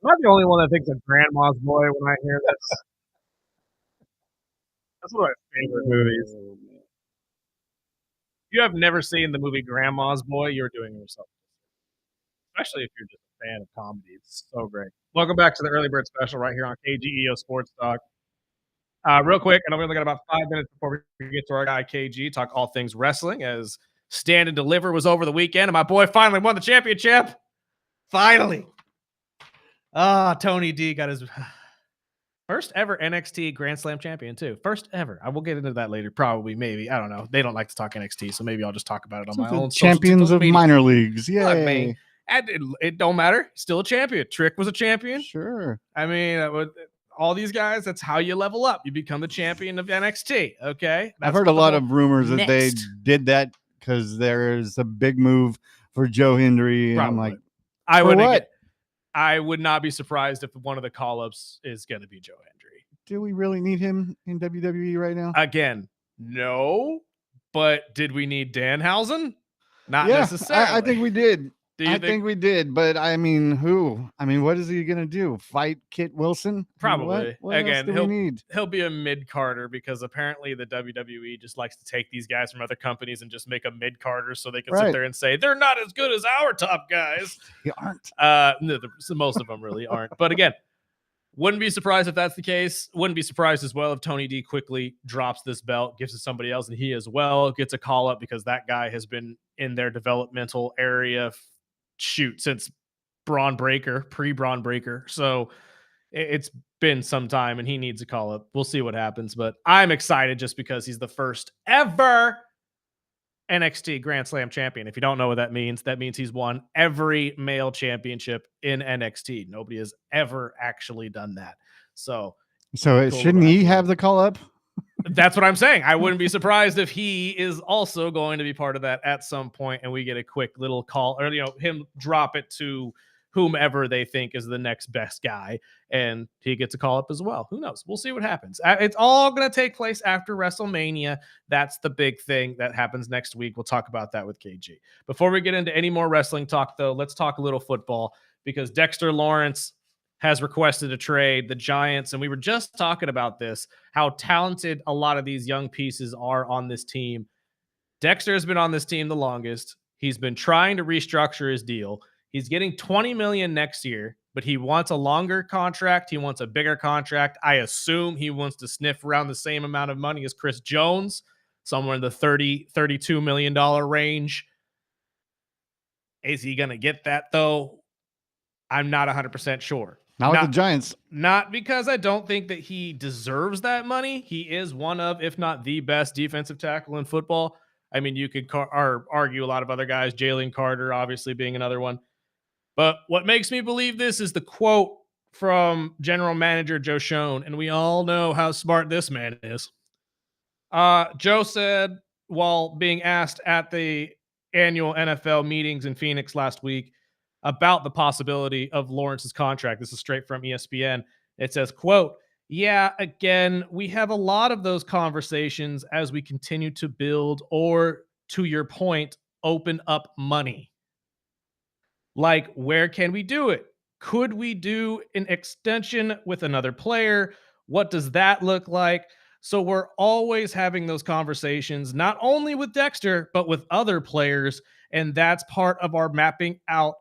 Am I the only one that thinks of Grandma's Boy when I hear this? That's one of my favorite movies. If you have never seen the movie Grandma's Boy, you're doing yourself. Especially if you're just a fan of comedy. It's so great. Welcome back to the Early Bird Special right here on KGEO Sports Talk. Real quick, and we only got about 5 minutes before we get to our guy KG, talk all things wrestling, as Stand and Deliver was over the weekend, and my boy finally won the championship. Finally. Tony D got his first ever NXT Grand Slam champion, too. First ever. I will get into that later, probably, maybe. I don't know. They don't like to talk NXT, so maybe I'll just talk about it on my own. Champions of minor leagues. Yeah. Look, man, it don't matter. Still a champion. Trick was a champion. Sure. I mean, all these guys, that's how you level up. You become the champion of NXT. Okay. I've heard a lot of rumors that they did that because there's a big move for Joe Hendry. And I'm like, I would not be surprised if one of the call-ups is going to be Joe Hendry. Do we really need him in WWE right now? Again, no. But did we need Danhausen? Not necessarily. I think we did. I think we did, but I mean, who? I mean, what is he gonna do? Fight Kit Wilson? Probably. What Again, else he'll be a mid-carder because apparently the WWE just likes to take these guys from other companies and just make them mid-carders so they can sit there and say they're not as good as our top guys. They aren't. No, most of them really aren't. But again, wouldn't be surprised if that's the case. Wouldn't be surprised as well if Tony D quickly drops this belt, gives it to somebody else, and he as well gets a call up because that guy has been in their developmental area since Braun Breaker, pre-Braun Breaker. So it's been some time and he needs a call up. We'll see what happens, but I'm excited just because he's the first ever NXT Grand Slam champion. If you don't know what that means he's won every male championship in NXT. Nobody has ever actually done that. So shouldn't he have the call up? That's what I'm saying. I wouldn't be surprised if he is also going to be part of that at some point and we get a quick little call or, him drop it to whomever they think is the next best guy and he gets a call up as well. Who knows? We'll see what happens. It's all going to take place after WrestleMania. That's the big thing that happens next week. We'll talk about that with KG. Before we get into any more wrestling talk, though, let's talk a little football because Dexter Lawrence has requested a trade. The Giants, and we were just talking about this, how talented a lot of these young pieces are on this team. Dexter has been on this team the longest. He's been trying to restructure his deal. He's getting $20 million next year, but he wants a longer contract. He wants a bigger contract. I assume he wants to sniff around the same amount of money as Chris Jones, somewhere in the $32 million range. Is he going to get that, though? I'm not 100% sure. Not with the Giants. Not because I don't think that he deserves that money. He is one of, if not the best defensive tackle in football. I mean, you could argue a lot of other guys, Jalen Carter obviously being another one. But what makes me believe this is the quote from general manager Joe Schoen, and we all know how smart this man is. Joe said, while being asked at the annual NFL meetings in Phoenix last week, about the possibility of Lawrence's contract. This is straight from ESPN. It says, quote, "Yeah, again, we have a lot of those conversations as we continue to build or, to your point, open up money. Like, where can we do it? Could we do an extension with another player? What does that look like?" So we're always having those conversations, not only with Dexter, but with other players. And that's part of our mapping out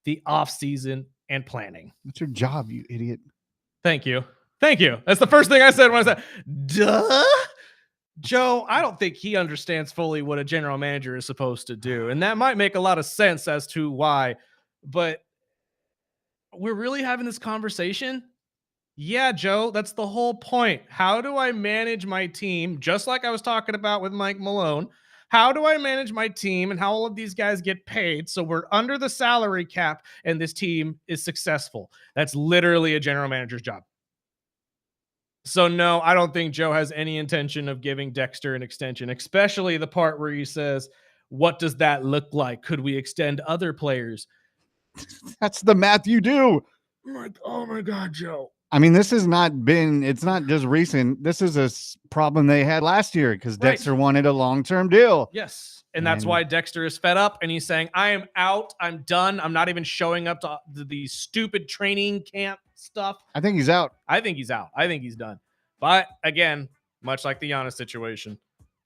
the offseason and planning. That's your job, you idiot. Thank you. That's the first thing I said when I said, duh. Joe, I don't think he understands fully what a general manager is supposed to do. And that might make a lot of sense as to why. But we're really having this conversation? Yeah, Joe, that's the whole point. How do I manage my team? Just like I was talking about with Mike Malone. How do I manage my team and how all of these guys get paid so we're under the salary cap and this team is successful? That's literally a general manager's job. So no, I don't think Joe has any intention of giving Dexter an extension, especially the part where he says, what does that look like? Could we extend other players? That's the math you do. I'm like, oh my God, Joe. I mean, this has not been, it's not just recent. This is a problem they had last year because Right. Dexter wanted a long-term deal. Yes. And that's why Dexter is fed up and he's saying, I am out. I'm done. I'm not even showing up to the stupid training camp stuff. I think he's out. I think he's out. I think he's done. But again, much like the Giannis situation,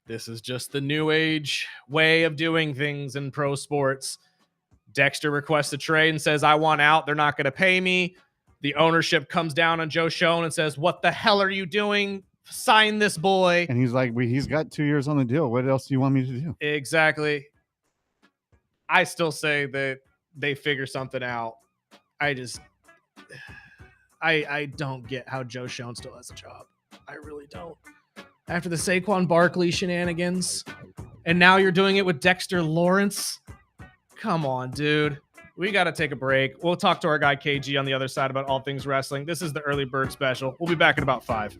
this is just the new age way of doing things in pro sports. Dexter requests a trade and says, I want out. They're not going to pay me. The ownership comes down on Joe Schoen and says, what the hell are you doing? Sign this boy. And he's like, he's got 2 years on the deal. What else do you want me to do? Exactly. I still say that they figure something out. I don't get how Joe Schoen still has a job. I really don't. After the Saquon Barkley shenanigans, and now you're doing it with Dexter Lawrence. Come on, dude. We got to take a break. We'll talk to our guy KG on the other side about all things wrestling. This is the Early Bird Special. We'll be back in about 5.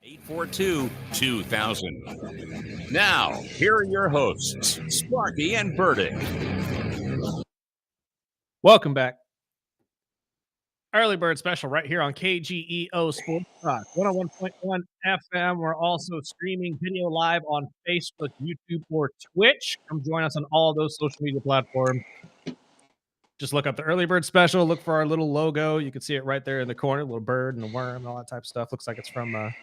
842-2000. Now, here are your hosts, Sparky and Burdick. Welcome back. Early Bird Special right here on KGEO Sports Talk, 101.1 FM. We're also streaming video live on Facebook, YouTube, or Twitch. Come join us on all of those social media platforms. Just look up the Early Bird Special. Look for our little logo. You can see it right there in the corner, little bird and the worm and all that type of stuff. Looks like it's from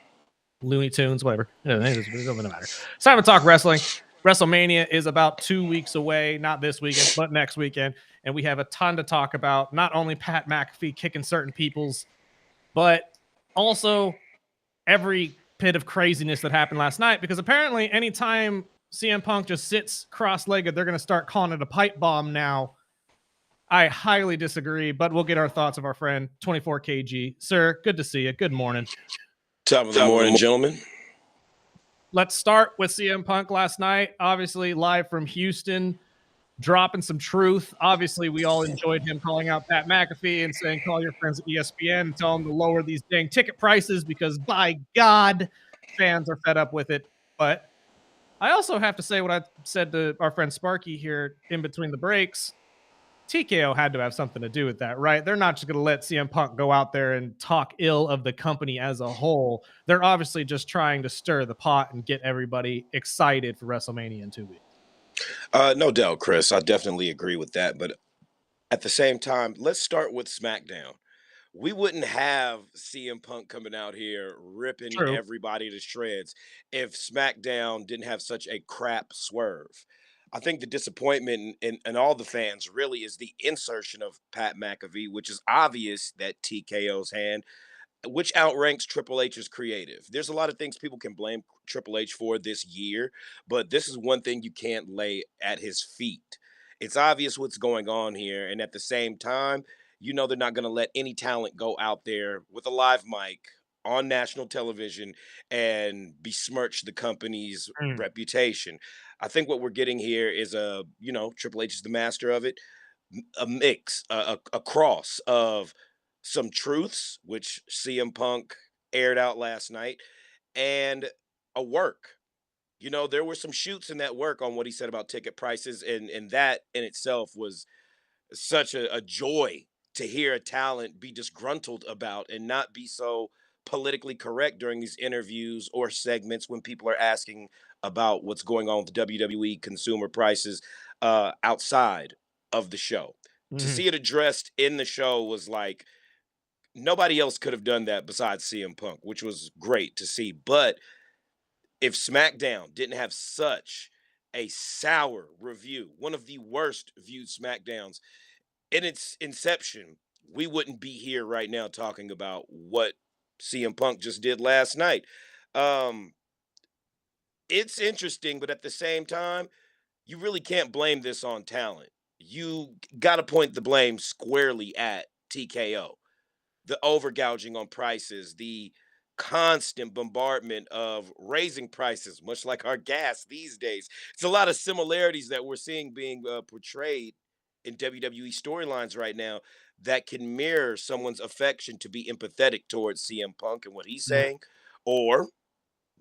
Looney Tunes, whatever. It doesn't matter. It's time to talk wrestling. WrestleMania is about 2 weeks away, not this weekend, but next weekend. And we have a ton to talk about. Not only Pat McAfee kicking certain people's, but also every bit of craziness that happened last night. Because apparently anytime CM Punk just sits cross-legged, they're going to start calling it a pipe bomb now. I highly disagree, but we'll get our thoughts of our friend 24KG. Sir, good to see you. Good morning. Top of the morning, gentlemen. Let's start with CM Punk last night. Obviously, live from Houston, dropping some truth. Obviously, we all enjoyed him calling out Pat McAfee and saying, call your friends at ESPN and tell them to lower these dang ticket prices because, by God, fans are fed up with it. But I also have to say what I said to our friend Sparky here in between the breaks. TKO had to have something to do with that, right? They're not just going to let CM Punk go out there and talk ill of the company as a whole. They're obviously just trying to stir the pot and get everybody excited for WrestleMania in 2 weeks. No doubt, Chris. I definitely agree with that. But at the same time, let's start with SmackDown. We wouldn't have CM Punk coming out here ripping True. everybody to shreds if SmackDown didn't have such a crap swerve. I think the disappointment in all the fans really is the insertion of Pat McAfee, which is obvious that TKO's hand, which outranks Triple H's creative. There's a lot of things people can blame Triple H for this year, but this is one thing you can't lay at his feet. It's obvious what's going on here, and at the same time, you know they're not going to let any talent go out there with a live mic on national television and besmirch the company's reputation. I think what we're getting here is Triple H is the master of it, a mix, a cross of some truths, which CM Punk aired out last night, and a work. There were some shoots in that work on what he said about ticket prices, and that in itself was such a joy to hear a talent be disgruntled about and not be so politically correct during these interviews or segments when people are asking about what's going on with the WWE consumer prices outside of the show. To see it addressed in the show was like nobody else could have done that besides CM Punk, which was great to see. But if SmackDown didn't have such a sour review, one of the worst viewed SmackDowns in its inception, we wouldn't be here right now talking about what CM Punk just did last night. It's interesting, but at the same time, you really can't blame this on talent. You got to point the blame squarely at TKO. The overgouging on prices, the constant bombardment of raising prices, much like our gas these days. It's a lot of similarities that we're seeing being portrayed in WWE storylines right now that can mirror someone's affection to be empathetic towards CM Punk and what he's saying, or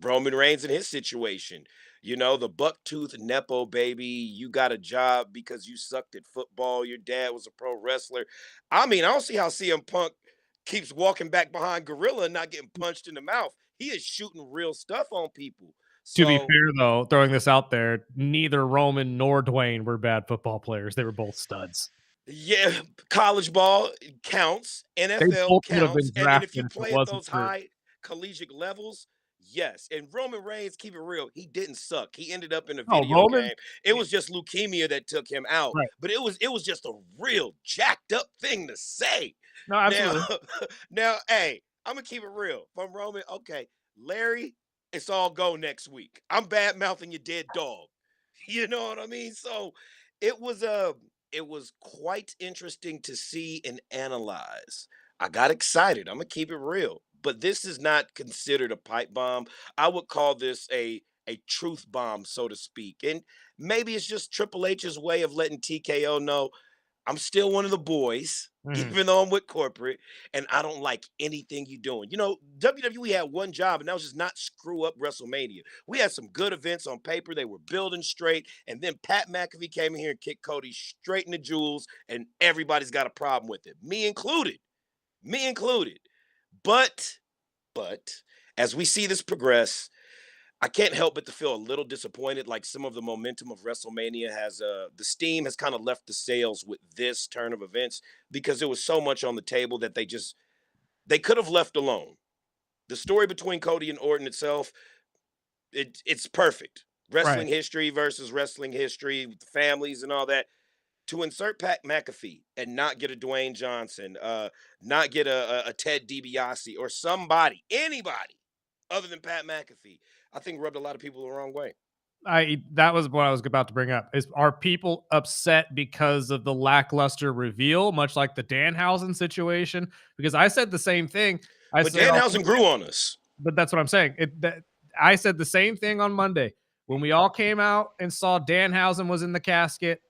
Roman Reigns in his situation. The bucktooth Nepo baby, you got a job because you sucked at football. Your dad was a pro wrestler. I don't see how CM Punk keeps walking back behind Gorilla and not getting punched in the mouth. He is shooting real stuff on people. To be fair, though, throwing this out there, neither Roman nor Dwayne were bad football players. They were both studs. Yeah, college ball counts, NFL counts, and then if you play at those high collegiate levels, yes. And Roman Reigns, keep it real, he didn't suck. He ended up in a video game. It was just leukemia that took him out. Right. But it was just a real jacked up thing to say. No, absolutely. Now, hey, I'm gonna keep it real. From Roman, okay, Larry, it's all go next week. I'm bad mouthing your dead dog. You know what I mean? So it was quite interesting to see and analyze. I got excited. I'm gonna keep it real. But this is not considered a pipe bomb. I would call this a truth bomb, so to speak. And maybe it's just Triple H's way of letting TKO know I'm still one of the boys, even though I'm with corporate, and I don't like anything you're doing. You know, WWE had one job, and that was just not screw up WrestleMania. We had some good events on paper. They were building straight, and then Pat McAfee came in here and kicked Cody straight in the jewels, and everybody's got a problem with it, me included. Me included. But, as we see this progress, I can't help but to feel a little disappointed. Like some of the momentum of WrestleMania has, the steam has kind of left the sails with this turn of events because there was so much on the table that they could have left alone. The story between Cody and Orton itself, it's perfect. Wrestling history versus wrestling history, with the families and all that. To insert Pat McAfee and not get a Dwayne Johnson, not get a Ted DiBiase or anybody other than Pat McAfee, I think rubbed a lot of people the wrong way. That was what I was about to bring up. Are people upset because of the lackluster reveal, much like the Danhausen situation? Because I said the same thing. But Danhausen grew on us. But that's what I'm saying. I said the same thing on Monday when we all came out and saw Danhausen was in the casket.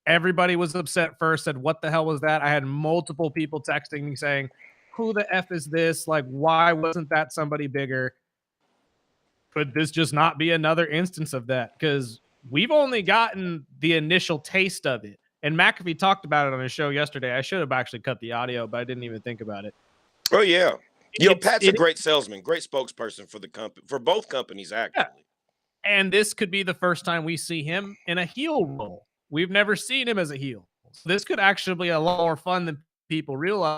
Everybody was upset first, said, what the hell was that? I had multiple people texting me saying, who the F is this? Like, why wasn't that somebody bigger? Could this just not be another instance of that? Because we've only gotten the initial taste of it. And McAfee talked about it on his show yesterday. I should have actually cut the audio, but I didn't even think about it. Oh, yeah. Pat's a great salesman, great spokesperson for the company, for both companies, actually. Yeah. And this could be the first time we see him in a heel role. We've never seen him as a heel. So this could actually be a lot more fun than people realize.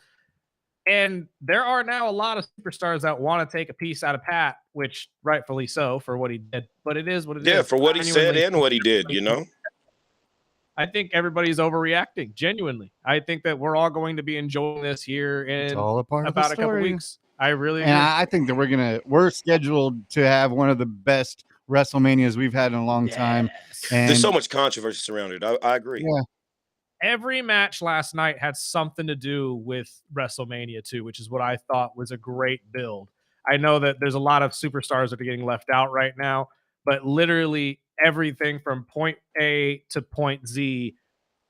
And there are now a lot of superstars that want to take a piece out of Pat, which rightfully so for what he did. But it is what it is. Yeah, for what he said and what he did, you know? I think everybody's overreacting, genuinely. I think that we're all going to be enjoying this here in about a couple weeks. I really agree. And I think that we're scheduled to have one of the best WrestleManias we've had in a long time. And there's so much controversy surrounded it. I agree. Yeah. Every match last night had something to do with WrestleMania 2, which is what I thought was a great build. I know that there's a lot of superstars that are getting left out right now, but literally everything from point A to point Z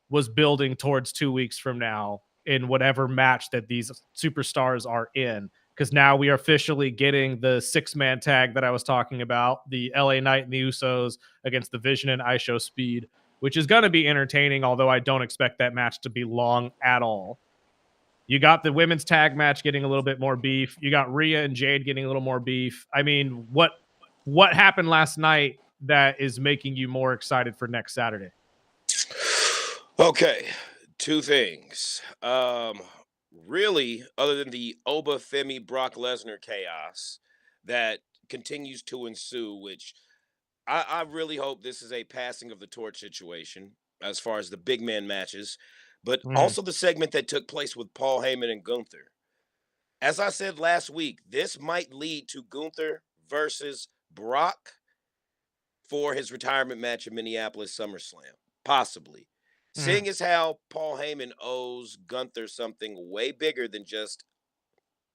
was building towards 2 weeks from now in whatever match that these superstars are in. Because now we are officially getting the 6-man tag that I was talking about, the LA Knight and the Usos against the Vision and ISHO Speed, which is going to be entertaining, although I don't expect that match to be long at all. You got the women's tag match getting a little bit more beef. You got Rhea and Jade getting a little more beef. I mean, what happened last night that is making you more excited for next Saturday? Okay, two things. Really, other than the Oba Femi Brock Lesnar chaos that continues to ensue, which I really hope this is a passing of the torch situation as far as the big man matches, but also the segment that took place with Paul Heyman and Gunther. As I said last week, this might lead to Gunther versus Brock for his retirement match in Minneapolis SummerSlam, possibly. Seeing as how Paul Heyman owes Gunther something way bigger than just,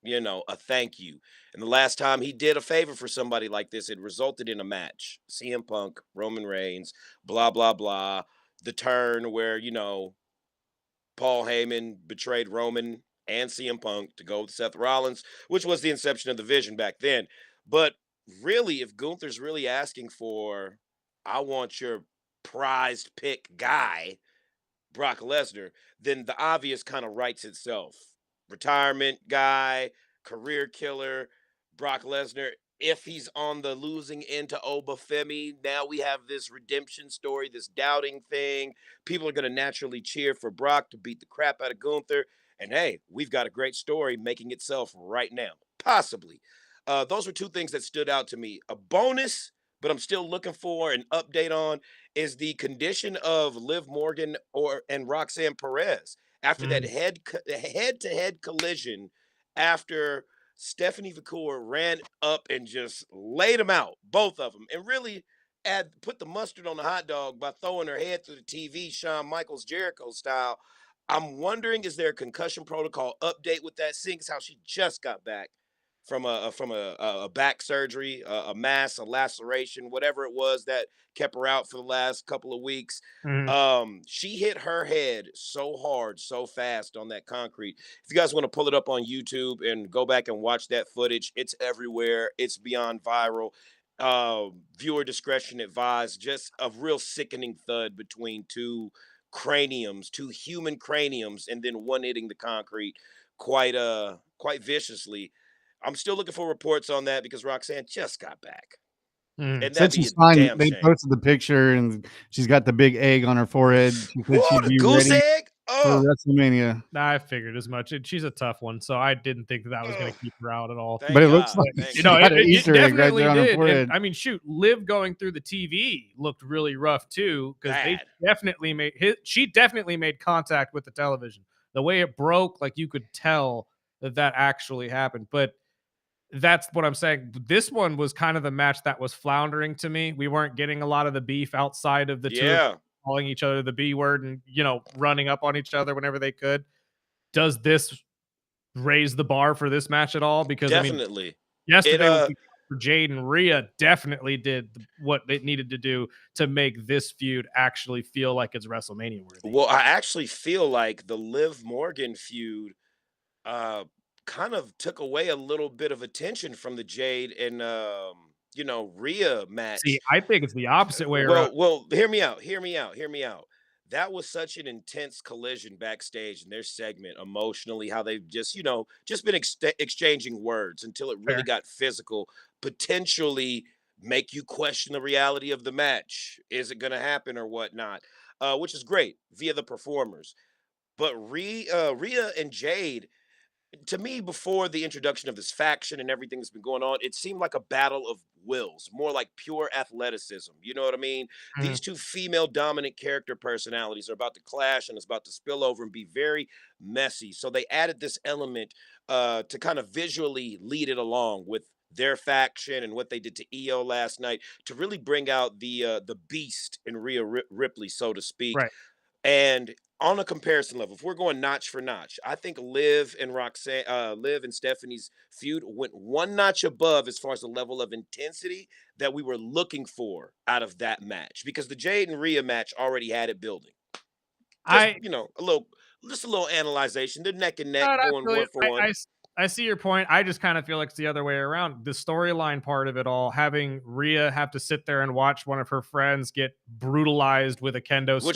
a thank you. And the last time he did a favor for somebody like this, it resulted in a match. CM Punk, Roman Reigns, blah, blah, blah. The turn where, Paul Heyman betrayed Roman and CM Punk to go with Seth Rollins, which was the inception of the Vision back then. But really, if Gunther's really asking for, I want your prized pick guy, Brock Lesnar, then the obvious kind of writes itself. Retirement guy, career killer, Brock Lesnar. If he's on the losing end to Oba Femi, now we have this redemption story, this doubting thing. People are going to naturally cheer for Brock to beat the crap out of Gunther. And hey, we've got a great story making itself right now. Possibly. Those were two things that stood out to me. A bonus, but I'm still looking for an update on, is the condition of Liv Morgan and Roxanne Perez after that head-to-head collision after Stephanie Vacour ran up and just laid them out, both of them, and really put the mustard on the hot dog by throwing her head through the TV, Shawn Michaels Jericho style. I'm wondering, is there a concussion protocol update with that, seeing as how she just got back a back surgery, a laceration, whatever it was that kept her out for the last couple of weeks. She hit her head so hard, so fast on that concrete. If you guys want to pull it up on YouTube and go back and watch that footage, it's everywhere. It's beyond viral. Viewer discretion advised. Just a real sickening thud between two human craniums, and then one hitting the concrete quite viciously. I'm still looking for reports on that because Roxanne just got back. And Said that'd be she's a fine. damn They shame. posted the picture and she's got the big egg on her forehead. She said Woo, she'd the be goose ready egg. for WrestleMania. I figured as much. She's a tough one, so I didn't think that was going to keep her out at all. Thank But it looks God, like thank she God. got an Easter egg right definitely there on her did. forehead. And, I mean, shoot, Liv going through the TV looked really rough too, because they Bad. definitely she definitely made contact with the television. The way it broke, like you could tell that actually happened. But that's what I'm saying. This one was kind of the match that was floundering to me. We weren't getting a lot of the beef outside of the two of them Yeah, calling each other the B word and, running up on each other whenever they could. Does this raise the bar for this match at all? Because definitely. yesterday for Jade and Rhea definitely did what they needed to do to make this feud actually feel like it's WrestleMania worthy. Well, I actually feel like the Liv Morgan feud kind of took away a little bit of attention from the Jade and Rhea match. See, I think it's the opposite way around. Well, hear me out. That was such an intense collision backstage in their segment emotionally, how they've just been exchanging words until it really got physical, potentially make you question the reality of the match. Is it going to happen or whatnot? Which is great via the performers. But Rhea and Jade, to me, before the introduction of this faction and everything that's been going on, it seemed like a battle of wills, more like pure athleticism. You know what I mean? These two female dominant character personalities are about to clash, and it's about to spill over and be very messy. So they added this element to kind of visually lead it along with their faction and what they did to EO last night to really bring out the beast in Rhea Ripley, so to speak. Right. And on a comparison level, if we're going notch for notch, I think Liv and Stephanie's feud went one notch above as far as the level of intensity that we were looking for out of that match, because the Jade and Rhea match already had it building. A little analyzation. They're neck and neck, going one for one. I see your point. I just kind of feel like it's the other way around. The storyline part of it all, having Rhea have to sit there and watch one of her friends get brutalized with a kendo stick.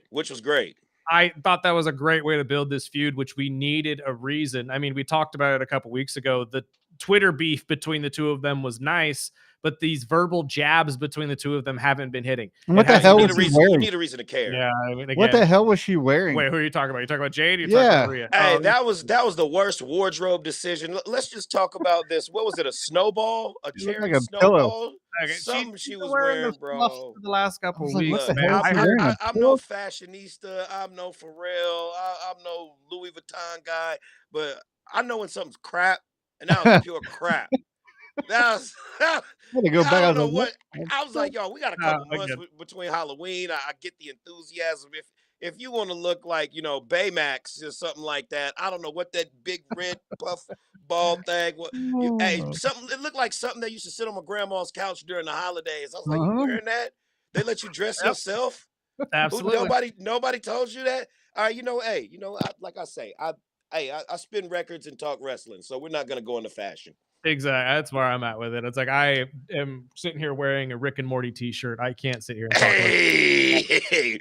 Which was great. I thought that was a great way to build this feud, which we needed a reason. I mean, we talked about it a couple weeks ago. The Twitter beef between the two of them was nice, but these verbal jabs between the two of them haven't been hitting. And what the hell was she wearing? You need a reason to care. Yeah. I mean, what the hell was she wearing? Wait, who are you talking about? You talking about Jade? Or you Yeah. talking about Rhea? Hey, that was the worst wardrobe decision. Let's just talk about this. What was it? A snowball? A cherry like a snowball? Pillow. Something she was wearing, bro. For the last couple of like, weeks, what the man. hell is she wearing? I'm no fashionista. I'm no Pharrell. I'm no Louis Vuitton guy. But I know when something's crap, and that was pure crap. That was. I had to go back. I I don't know was what. like, I was like, yo, we got a couple I months get between Halloween. I get the enthusiasm. If you want to look like, Baymax or something like that, I don't know what that big red puff ball thing. Hey, something. It looked like something that used to sit on my grandma's couch during the holidays. I was like, you wearing that? They let you dress yourself? Absolutely. Nobody told you that. All right, like I say, I spin records and talk wrestling, so we're not gonna go into fashion. Exactly. That's where I'm at with it. It's like I am sitting here wearing a Rick and Morty t-shirt. I can't sit here and talk Hey,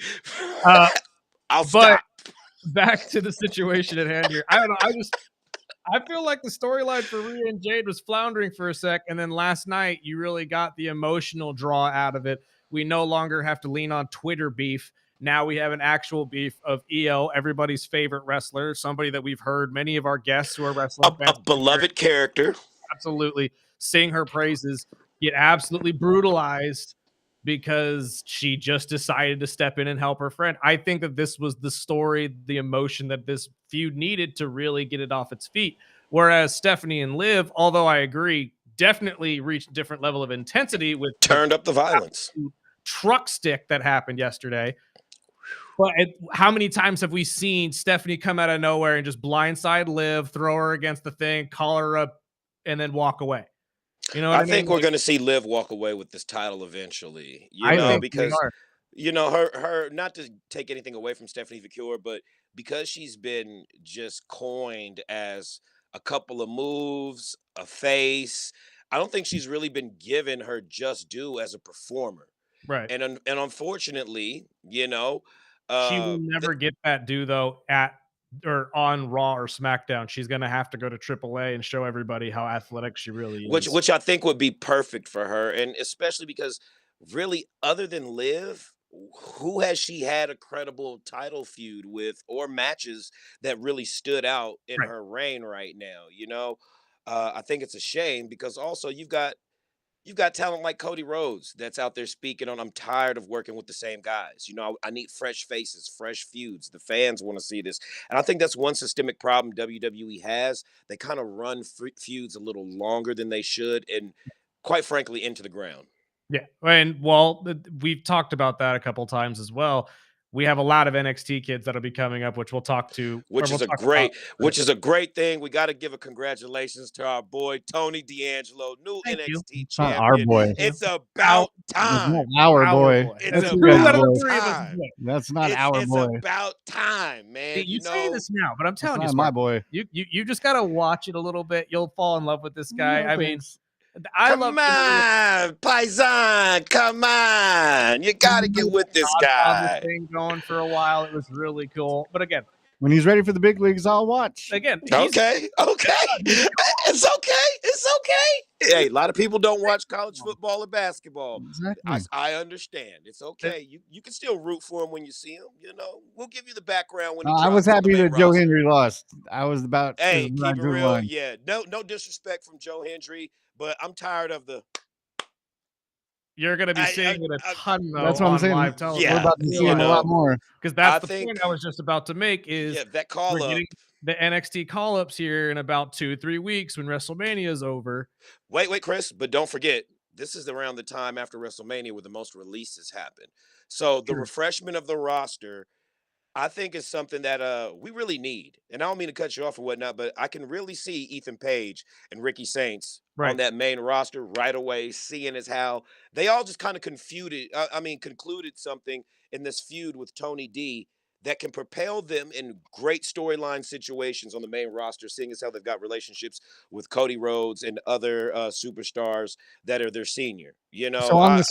I'll but stop. back to the situation at hand here. I don't know. I feel like the storyline for Rhea and Jade was floundering for a sec, and then last night you really got the emotional draw out of it. We no longer have to lean on Twitter beef. Now we have an actual beef of EO, everybody's favorite wrestler, somebody that we've heard many of our guests who are wrestling fans, A beloved character. absolutely sing her praises, get absolutely brutalized because she just decided to step in and help her friend. I think that this was the story, the emotion that this feud needed to really get it off its feet. Whereas Stephanie and Liv, although I agree, definitely reached a different level of intensity with Turned up the violence. Truck stick that happened yesterday. But how many times have we seen Stephanie come out of nowhere and just blindside Liv, throw her against the thing, call her a and then walk away. You know what I mean? think we're going to see Liv walk away with this title eventually. I think Because we are. her not to take anything away from Stephanie Vicure, but because she's been just coined as a couple of moves, a face, I don't think she's really been given her just due as a performer. Right. And unfortunately, She will never get that due though on Raw or SmackDown. She's gonna have to go to AAA and show everybody how athletic she really is. which I think would be perfect for her, and especially because really, other than Liv, who has she had a credible title feud with or matches that really stood out in Right. her reign right now? I think it's a shame because also you've got talent like Cody Rhodes that's out there speaking on, I'm tired of working with the same guys. I need fresh faces, fresh feuds. The fans want to see this. And I think that's one systemic problem WWE has. They kind of run feuds a little longer than they should and quite frankly into the ground. Yeah. And we've talked about that a couple times as well. We have a lot of NXT kids that'll be coming up, which we'll talk to. Which is a great thing. We got to give a congratulations to our boy Tony D'Angelo, new Thank you. NXT It's not champion. our boy. It's about It's time. not our boy. It's That's a you Two guys' out of boy. the three of us. time. That's not It's our boy. about time, man. You say this now, but I'm That's telling you, not my Spark, boy. you just gotta watch it a little bit. You'll fall in love with this guy. No, I mean, thanks. Come on, Paisan. Come on. You got to get with this guy. Thing going for a while. It was really cool. But again, When he's ready for the big leagues, I'll watch. he's- Okay. It's okay. Hey, a lot of people don't watch college football or basketball. Exactly. I understand. It's okay. You can still root for him when you see him. We'll give you the background when he I was drops on the happy main that Joe roster. Henry lost. I was about. Hey, as I keep it drew real. line. Yeah, no disrespect from Joe Hendry, but I'm tired of the. you're gonna be seeing it a ton though. That's what I'm on saying. live television. We're about to see him a lot more. Because that's I the think- point I was just about to make. Is that we're call up. getting the NXT call ups here in about 2-3 weeks when WrestleMania is over. Wait, Chris, but don't forget, this is around the time after WrestleMania where the most releases happen. So the refreshment of the roster, I think, is something that we really need. And I don't mean to cut you off or whatnot, but I can really see Ethan Page and Ricky Saints on that main roster right away, seeing as how they all just kind of concluded something in this feud with Tony D that can propel them in great storyline situations on the main roster, seeing as how they've got relationships with Cody Rhodes and other superstars that are their senior. So on the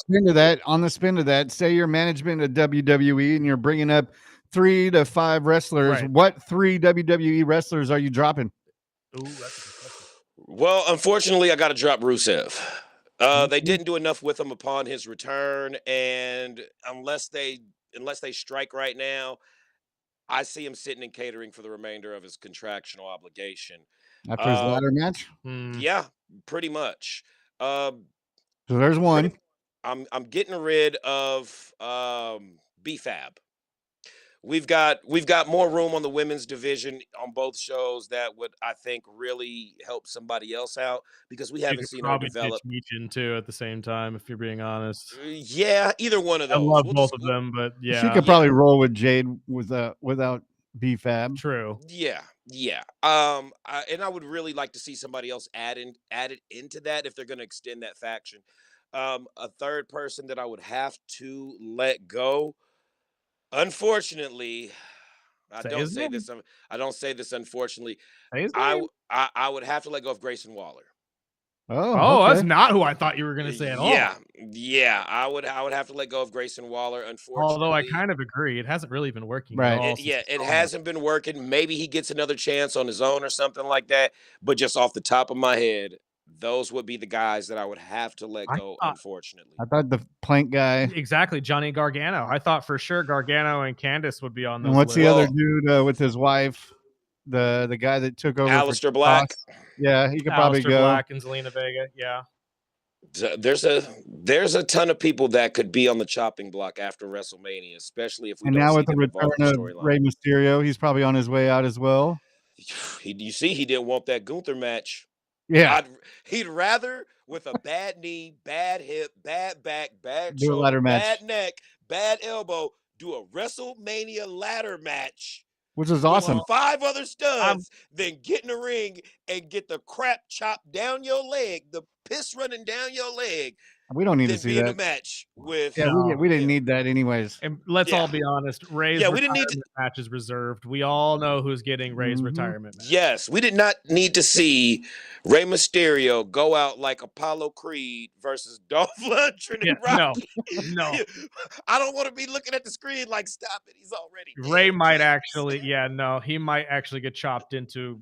spin of that, say you're management of WWE and you're bringing up 3 to 5 wrestlers. Right. What 3 WWE wrestlers are you dropping? Ooh, that's a good question. Well, unfortunately, I got to drop Rusev. They didn't do enough with him upon his return, and unless they strike right now, I see him sitting and catering for the remainder of his contractual obligation. After his ladder match? Yeah, pretty much. So there's one. I'm getting rid of BFAB. We've got more room on the women's division on both shows that would, I think, really help somebody else out because we haven't seen her develop. Meechin too at the same time, if you're being honest. Yeah, either one of those. I love both of them, but yeah, She could probably roll with Jade without BFAB. True. Yeah. And I would really like to see somebody else added into that if they're going to extend that faction. A third person that I would have to let go. Unfortunately, I don't say this. Unfortunately, I would have to let go of Grayson Waller. Oh, that's not who I thought you were going to say at all. Yeah. I would have to let go of Grayson Waller. Unfortunately, although I kind of agree, it hasn't really been working. Right. At all It hasn't been working. Maybe he gets another chance on his own or something like that. But just off the top of my head, those would be the guys that I would have to let go. Unfortunately, I thought the plank guy. Exactly, Johnny Gargano. I thought for sure Gargano and Candice would be on those. And what's lists. the other dude with his wife? The guy that took over. Aleister Black. Yeah, he could probably Aleister go. Black and Zelina Vega. Yeah. There's a ton of people that could be on the chopping block after WrestleMania, especially if we. And don't now see with the them involved return in of storyline. Rey Mysterio, he's probably on his way out as well. You see, he didn't want that Gunther match. Yeah, he'd rather with a bad knee, bad hip, bad back, bad do a shoulder, ladder match. bad neck, bad elbow, do a WrestleMania ladder match which is with awesome. 5 other studs, then get in the ring and get the crap chopped down your leg, the piss running down your leg, We don't need to then see be in a that. match with. Yeah, we didn't him. need that anyways. And let's Yeah. all be honest. Ray's Yeah, we didn't need retirement match is reserved. We all know who's getting Ray's Mhm. retirement match. Yes, we did not need to see Rey Mysterio go out like Apollo Creed versus Dolph Lundgren Yeah, and no, Rocky. no. I don't want to be looking at the screen like, stop it. He's already Ray dead, might please. actually, he might actually get chopped into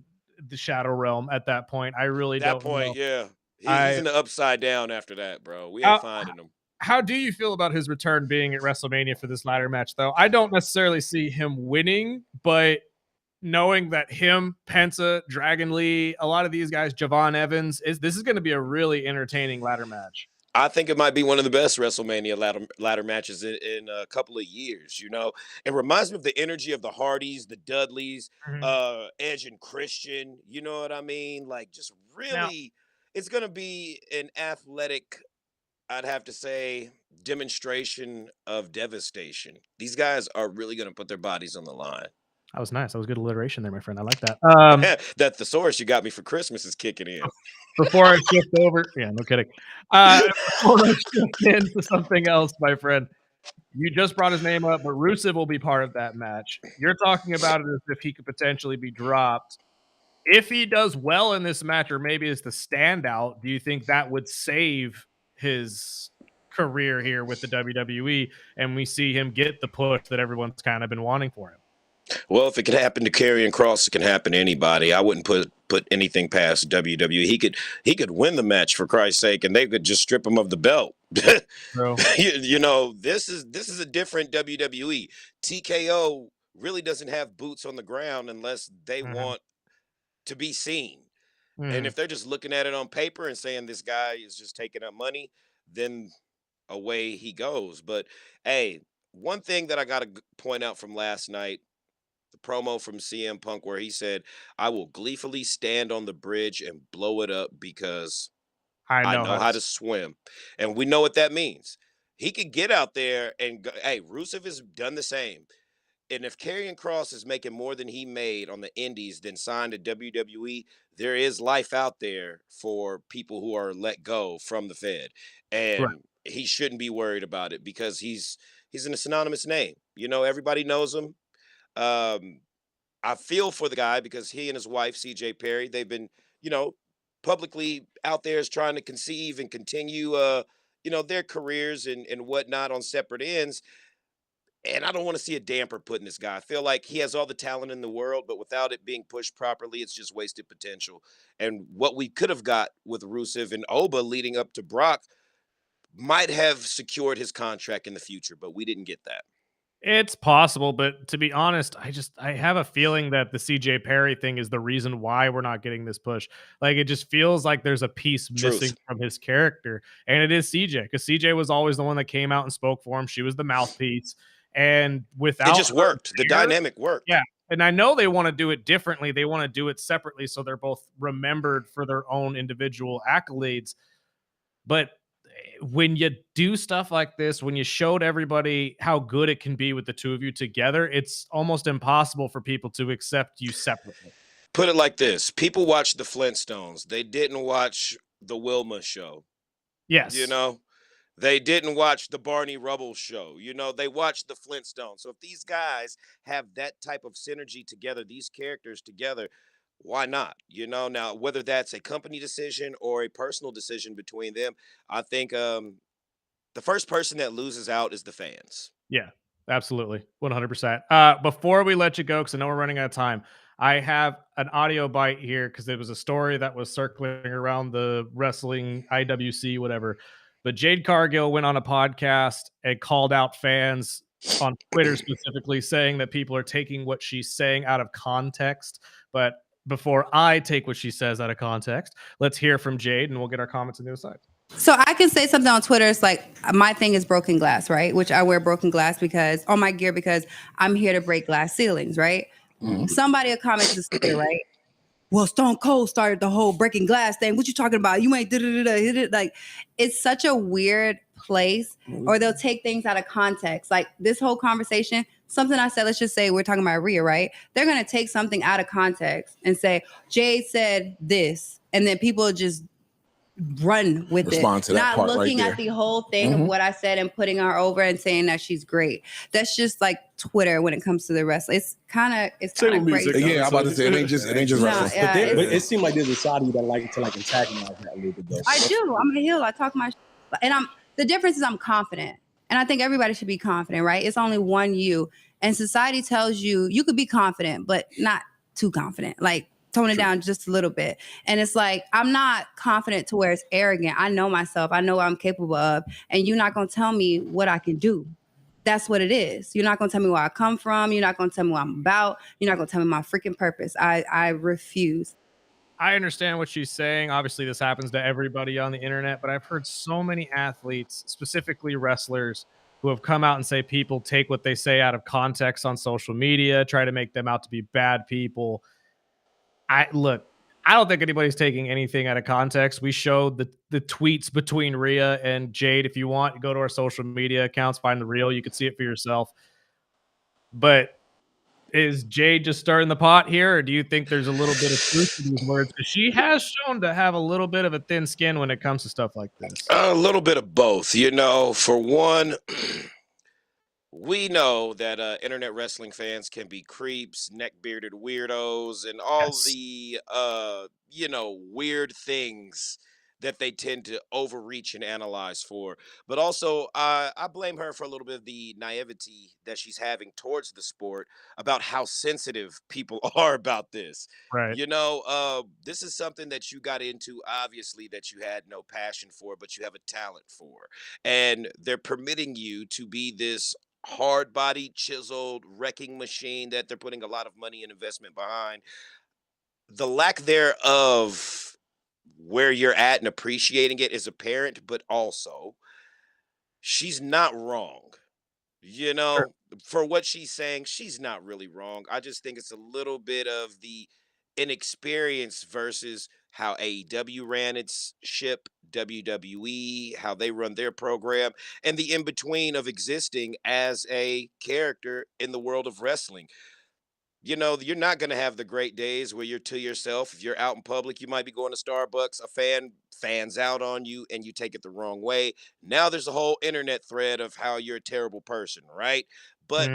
the Shadow Realm at that point. I really That don't point, know. yeah. He's in the upside down after that, bro. We How- ain't finding him. How do you feel about his return being at WrestleMania for this ladder match, though? I don't necessarily see him winning, but knowing that him, Penta, Dragon Lee, a lot of these guys, Javon Evans, this is going to be a really entertaining ladder match. I think it might be one of the best WrestleMania ladder matches in a couple of years. You know, it reminds me of the energy of the Hardys, the Dudleys, Edge and Christian. You know what I mean? Like, just really, it's going to be an athletic, I'd have to say, demonstration of devastation. These guys are really going to put their bodies on the line. That was nice. That was good alliteration there, my friend. I like that. That thesaurus you got me for Christmas is kicking in. Before I shift over, no kidding. Before I shift into something else, my friend, you just brought his name up, but Rusev will be part of that match. You're talking about it as if he could potentially be dropped. If he does well in this match, or maybe is the standout, do you think that would save his career here with the WWE and we see him get the push that everyone's kind of been wanting for him? Well, if it could happen to Karrion Kross, it can happen to anybody. I wouldn't put anything past WWE. He could win the match, for Christ's sake, and they could just strip him of the belt. You know, this is a different WWE. TKO really doesn't have boots on the ground unless they want to be seen. And if they're just looking at it on paper and saying this guy is just taking up money, then away he goes. But hey, one thing that I got to point out from last night, the promo from CM Punk where he said, "I will gleefully stand on the bridge and blow it up because I know how to swim." And we know what that means. He could get out there and go, hey, Rusev has done the same. And if Karrion Kross is making more than he made on the indies than signed to WWE, there is life out there for people who are let go from the Fed. And he shouldn't be worried about it because he's an synonymous name. You know, everybody knows him. I feel for the guy because he and his wife, CJ Perry, they've been, you know, publicly out there is trying to conceive and continue, you know, their careers and whatnot on separate ends. And I don't want to see a damper put in this guy. I feel like he has all the talent in the world, but without it being pushed properly, it's just wasted potential. And what we could have got with Rusev and Oba leading up to Brock might have secured his contract in the future, but we didn't get that. It's possible, but to be honest, I have a feeling that the CJ Perry thing is the reason why we're not getting this push. Like, it just feels like there's a piece missing from his character, and it is CJ, because CJ was always the one that came out and spoke for him. She was the mouthpiece, and without it just worked. The dynamic worked. Yeah, and I know they want to do it differently. They want to do it separately, so they're both remembered for their own individual accolades. But when you do stuff like this, when you showed everybody how good it can be with the two of you together, it's almost impossible for people to accept you separately. Put it like this. People watch the Flintstones. They didn't watch the Wilma show. Yes. You know, they didn't watch the Barney Rubble show. You know, they watched the Flintstones. So if these guys have that type of synergy together, these characters together, why not? You know, now whether that's a company decision or a personal decision between them, I think the first person that loses out is the fans. Yeah, absolutely. 100%. Before we let you go, because I know we're running out of time, I have an audio bite here because it was a story that was circling around the wrestling IWC, whatever. But Jade Cargill went on a podcast and called out fans on Twitter specifically, saying that people are taking what she's saying out of context. But before I take what she says out of context, let's hear from Jade and we'll get our comments on the other side. So I can say something on Twitter. It's like, my thing is broken glass, right? Which I wear broken glass because on my gear, because I'm here to break glass ceilings, right? Somebody will comment this Twitter, right? Well, Stone Cold started the whole breaking glass thing. What you talking about? You ain't like, it's such a weird place. Or they'll take things out of context. Like this whole conversation, something I said, let's just say we're talking about Rhea, right? They're going to take something out of context and say, Jade said this, and then people just run with Respond it, to that not part right looking there. at the whole thing of what I said and putting her over and saying that she's great. That's just like Twitter when it comes to the wrestling. It's kind of crazy. Yeah, I'm about to say it ain't just No, wrestling. yeah, But it seems like there's a side of you that like to antagonize that a little bit though. I do. I'm a heel. I talk my and the difference is I'm confident. And I think everybody should be confident, right? It's only one you. And society tells you you could be confident, but not too confident. Like tone it down just a little bit. And it's like, I'm not confident to where it's arrogant. I know myself. I know what I'm capable of. And you're not going to tell me what I can do. That's what it is. You're not going to tell me where I come from. You're not going to tell me what I'm about. You're not going to tell me my freaking purpose. I refuse. I understand what she's saying. Obviously, this happens to everybody on the internet, but I've heard so many athletes, specifically wrestlers, who have come out and say people take what they say out of context on social media, try to make them out to be bad people. I don't think anybody's taking anything out of context. We showed the tweets between Rhea and Jade. If you want, go to our social media accounts, find the reel. You can see it for yourself. But is Jade just stirring the pot here, or do you think there's a little bit of truth to these words? Because she has shown to have a little bit of a thin skin when it comes to stuff like this. A little bit of both. For one, we know that internet wrestling fans can be creeps, neck-bearded weirdos, and all the weird things that they tend to overreach and analyze for. But also, I blame her for a little bit of the naivety that she's having towards the sport about how sensitive people are about this. Right. This is something that you got into, obviously, that you had no passion for, but you have a talent for. And they're permitting you to be this hard-bodied, chiseled wrecking machine that they're putting a lot of money and investment behind. The lack thereof where you're at and appreciating it is apparent, but also she's not wrong. Sure. For what she's saying, she's not really wrong. I just think it's a little bit of the inexperience versus how AEW ran its ship, WWE, how they run their program, and the in-between of existing as a character in the world of wrestling. You're not going to have the great days where you're to yourself. If you're out in public, you might be going to Starbucks, a fan fans out on you and you take it the wrong way. Now there's a whole internet thread of how you're a terrible person, right? But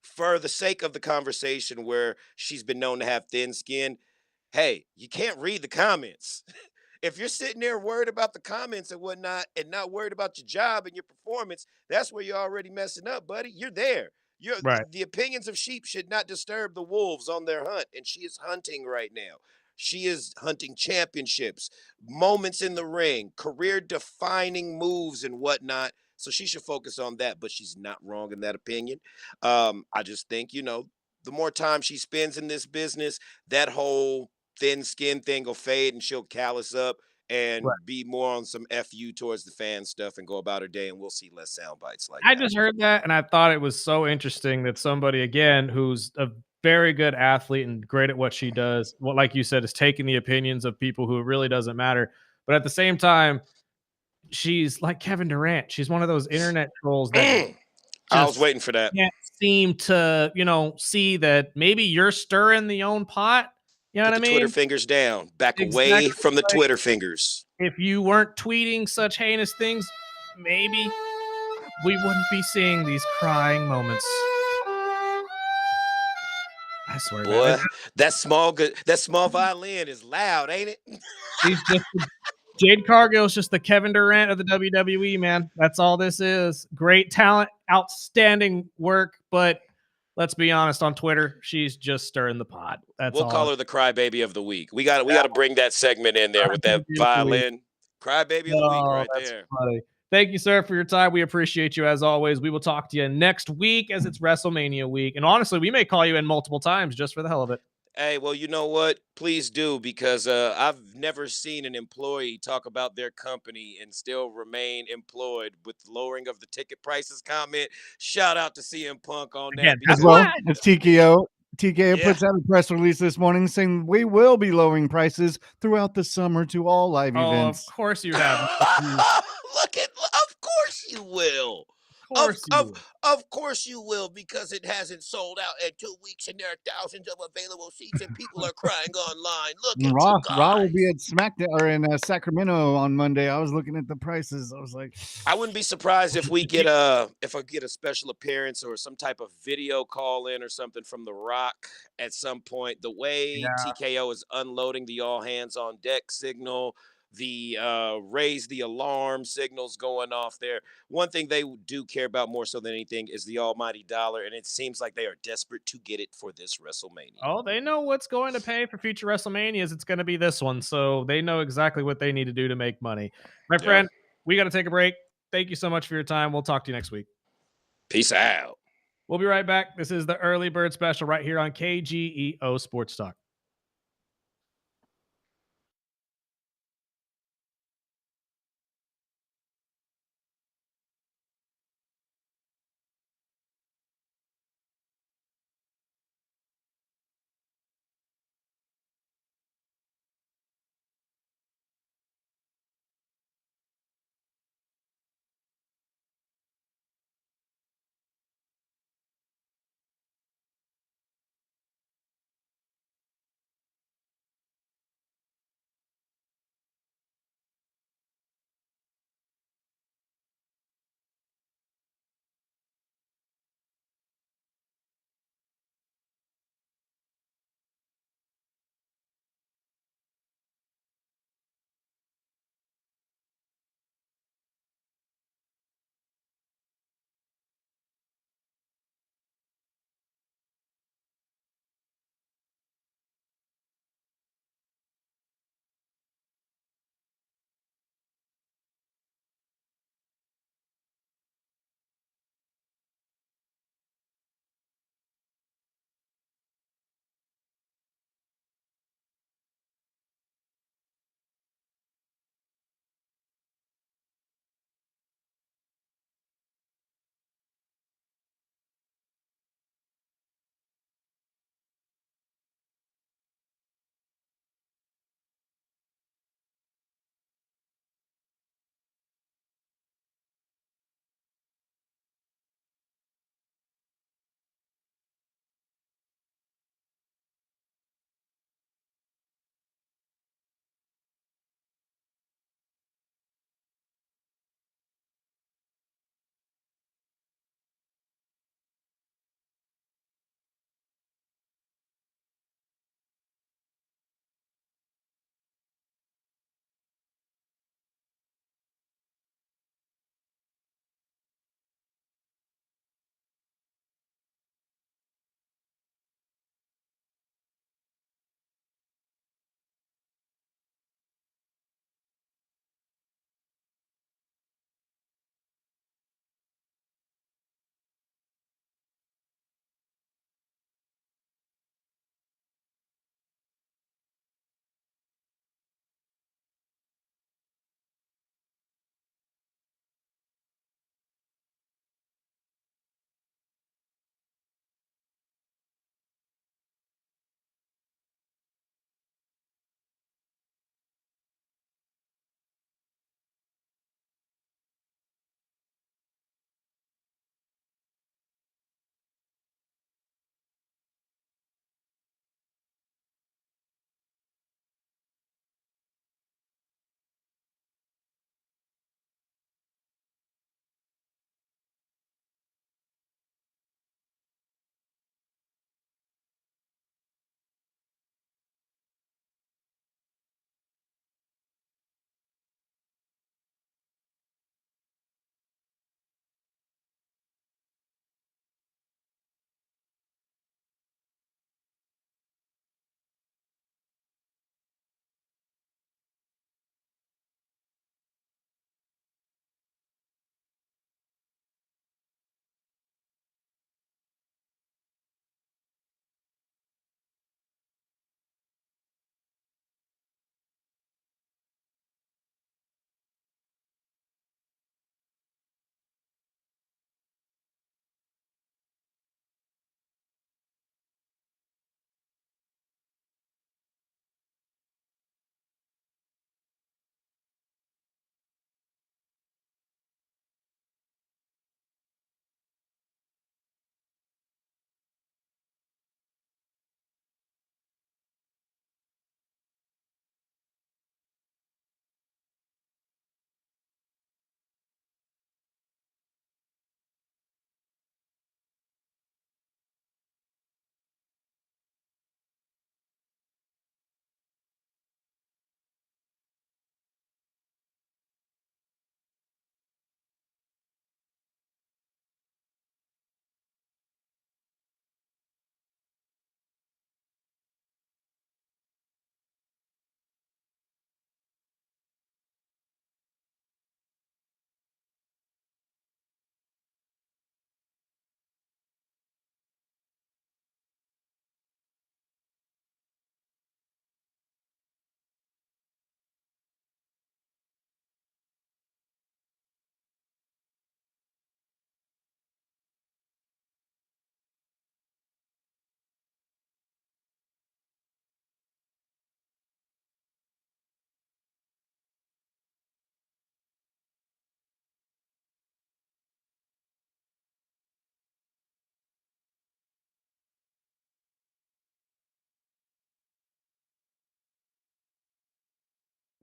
for the sake of the conversation where she's been known to have thin skin, hey, you can't read the comments. If you're sitting there worried about the comments and whatnot and not worried about your job and your performance, that's where you're already messing up, buddy. You're there. Right. The opinions of sheep should not disturb the wolves on their hunt. And she is hunting right now. She is hunting championships, moments in the ring, career-defining moves and whatnot. So she should focus on that, but she's not wrong in that opinion. I just think, the more time she spends in this business, that whole thin skin thing will fade and she'll callous up and be more on some FU towards the fan stuff and go about her day, and we'll see less sound bites like I that. just heard that, and I thought it was so interesting that somebody, again, who's a very good athlete and great at what she does, like you said, is taking the opinions of people who it really doesn't matter. But at the same time, she's like Kevin Durant. She's one of those internet trolls that I was waiting for that. Can't seem to, see that maybe you're stirring the own pot. You know what I mean? Twitter fingers down. Back Exactly. away from the Twitter fingers. If you weren't tweeting such heinous things, maybe we wouldn't be seeing these crying moments. I swear, boy, man. that small violin is loud, ain't it? Jade Cargill's just the Kevin Durant of the WWE, man. That's all this is. Great talent, outstanding work, but let's be honest, on Twitter, she's just stirring the pot. We'll call her the crybaby of the week. We got to bring that segment in there with that violin. Crybaby of the week right there. Funny. Thank you, sir, for your time. We appreciate you as always. We will talk to you next week as it's WrestleMania week. And honestly, we may call you in multiple times just for the hell of it. Hey, well, you know what? Please do, because I've never seen an employee talk about their company and still remain employed with lowering of the ticket prices comment. Shout out to CM Punk on that. As well as TKO. TKO puts out a press release this morning saying we will be lowering prices throughout the summer to all live events. Of course you have. Of course you will. Of course you will. Of course you will, because it hasn't sold out in 2 weeks and there are thousands of available seats and people are crying online. Look at you Raw will be guys. at SmackDown or in Sacramento on Monday. I was looking at the prices. I was like, I wouldn't be surprised if we get if I get a special appearance or some type of video call in or something from The Rock at some point. The way TKO is unloading the all hands on deck signal, the raise the alarm signals going off there. One thing they do care about more so than anything is the almighty dollar, and it seems like they are desperate to get it for this WrestleMania. Oh, they know what's going to pay for future WrestleManias. It's going to be this one. So they know exactly what they need to do to make money. My Yeah. friend, we got to take a break. Thank you so much for your time. We'll talk to you next week. Peace out. We'll be right back. This is the Early Bird Special right here on KGEO Sports Talk.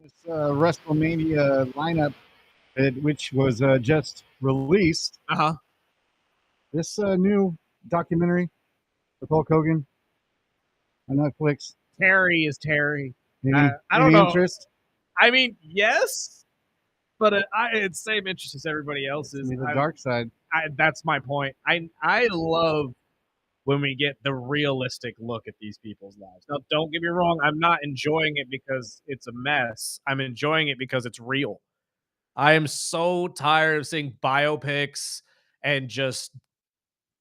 this WrestleMania lineup, which was just released. Uh-huh. This new documentary with Hulk Hogan on Netflix. Terry is Terry. Any, I don't any know. interest? I mean, yes, but it's same interest as everybody else's. The dark side. That's my point. I love when we get the realistic look at these people's lives. Now, don't get me wrong. I'm not enjoying it because it's a mess. I'm enjoying it because it's real. I am so tired of seeing biopics and just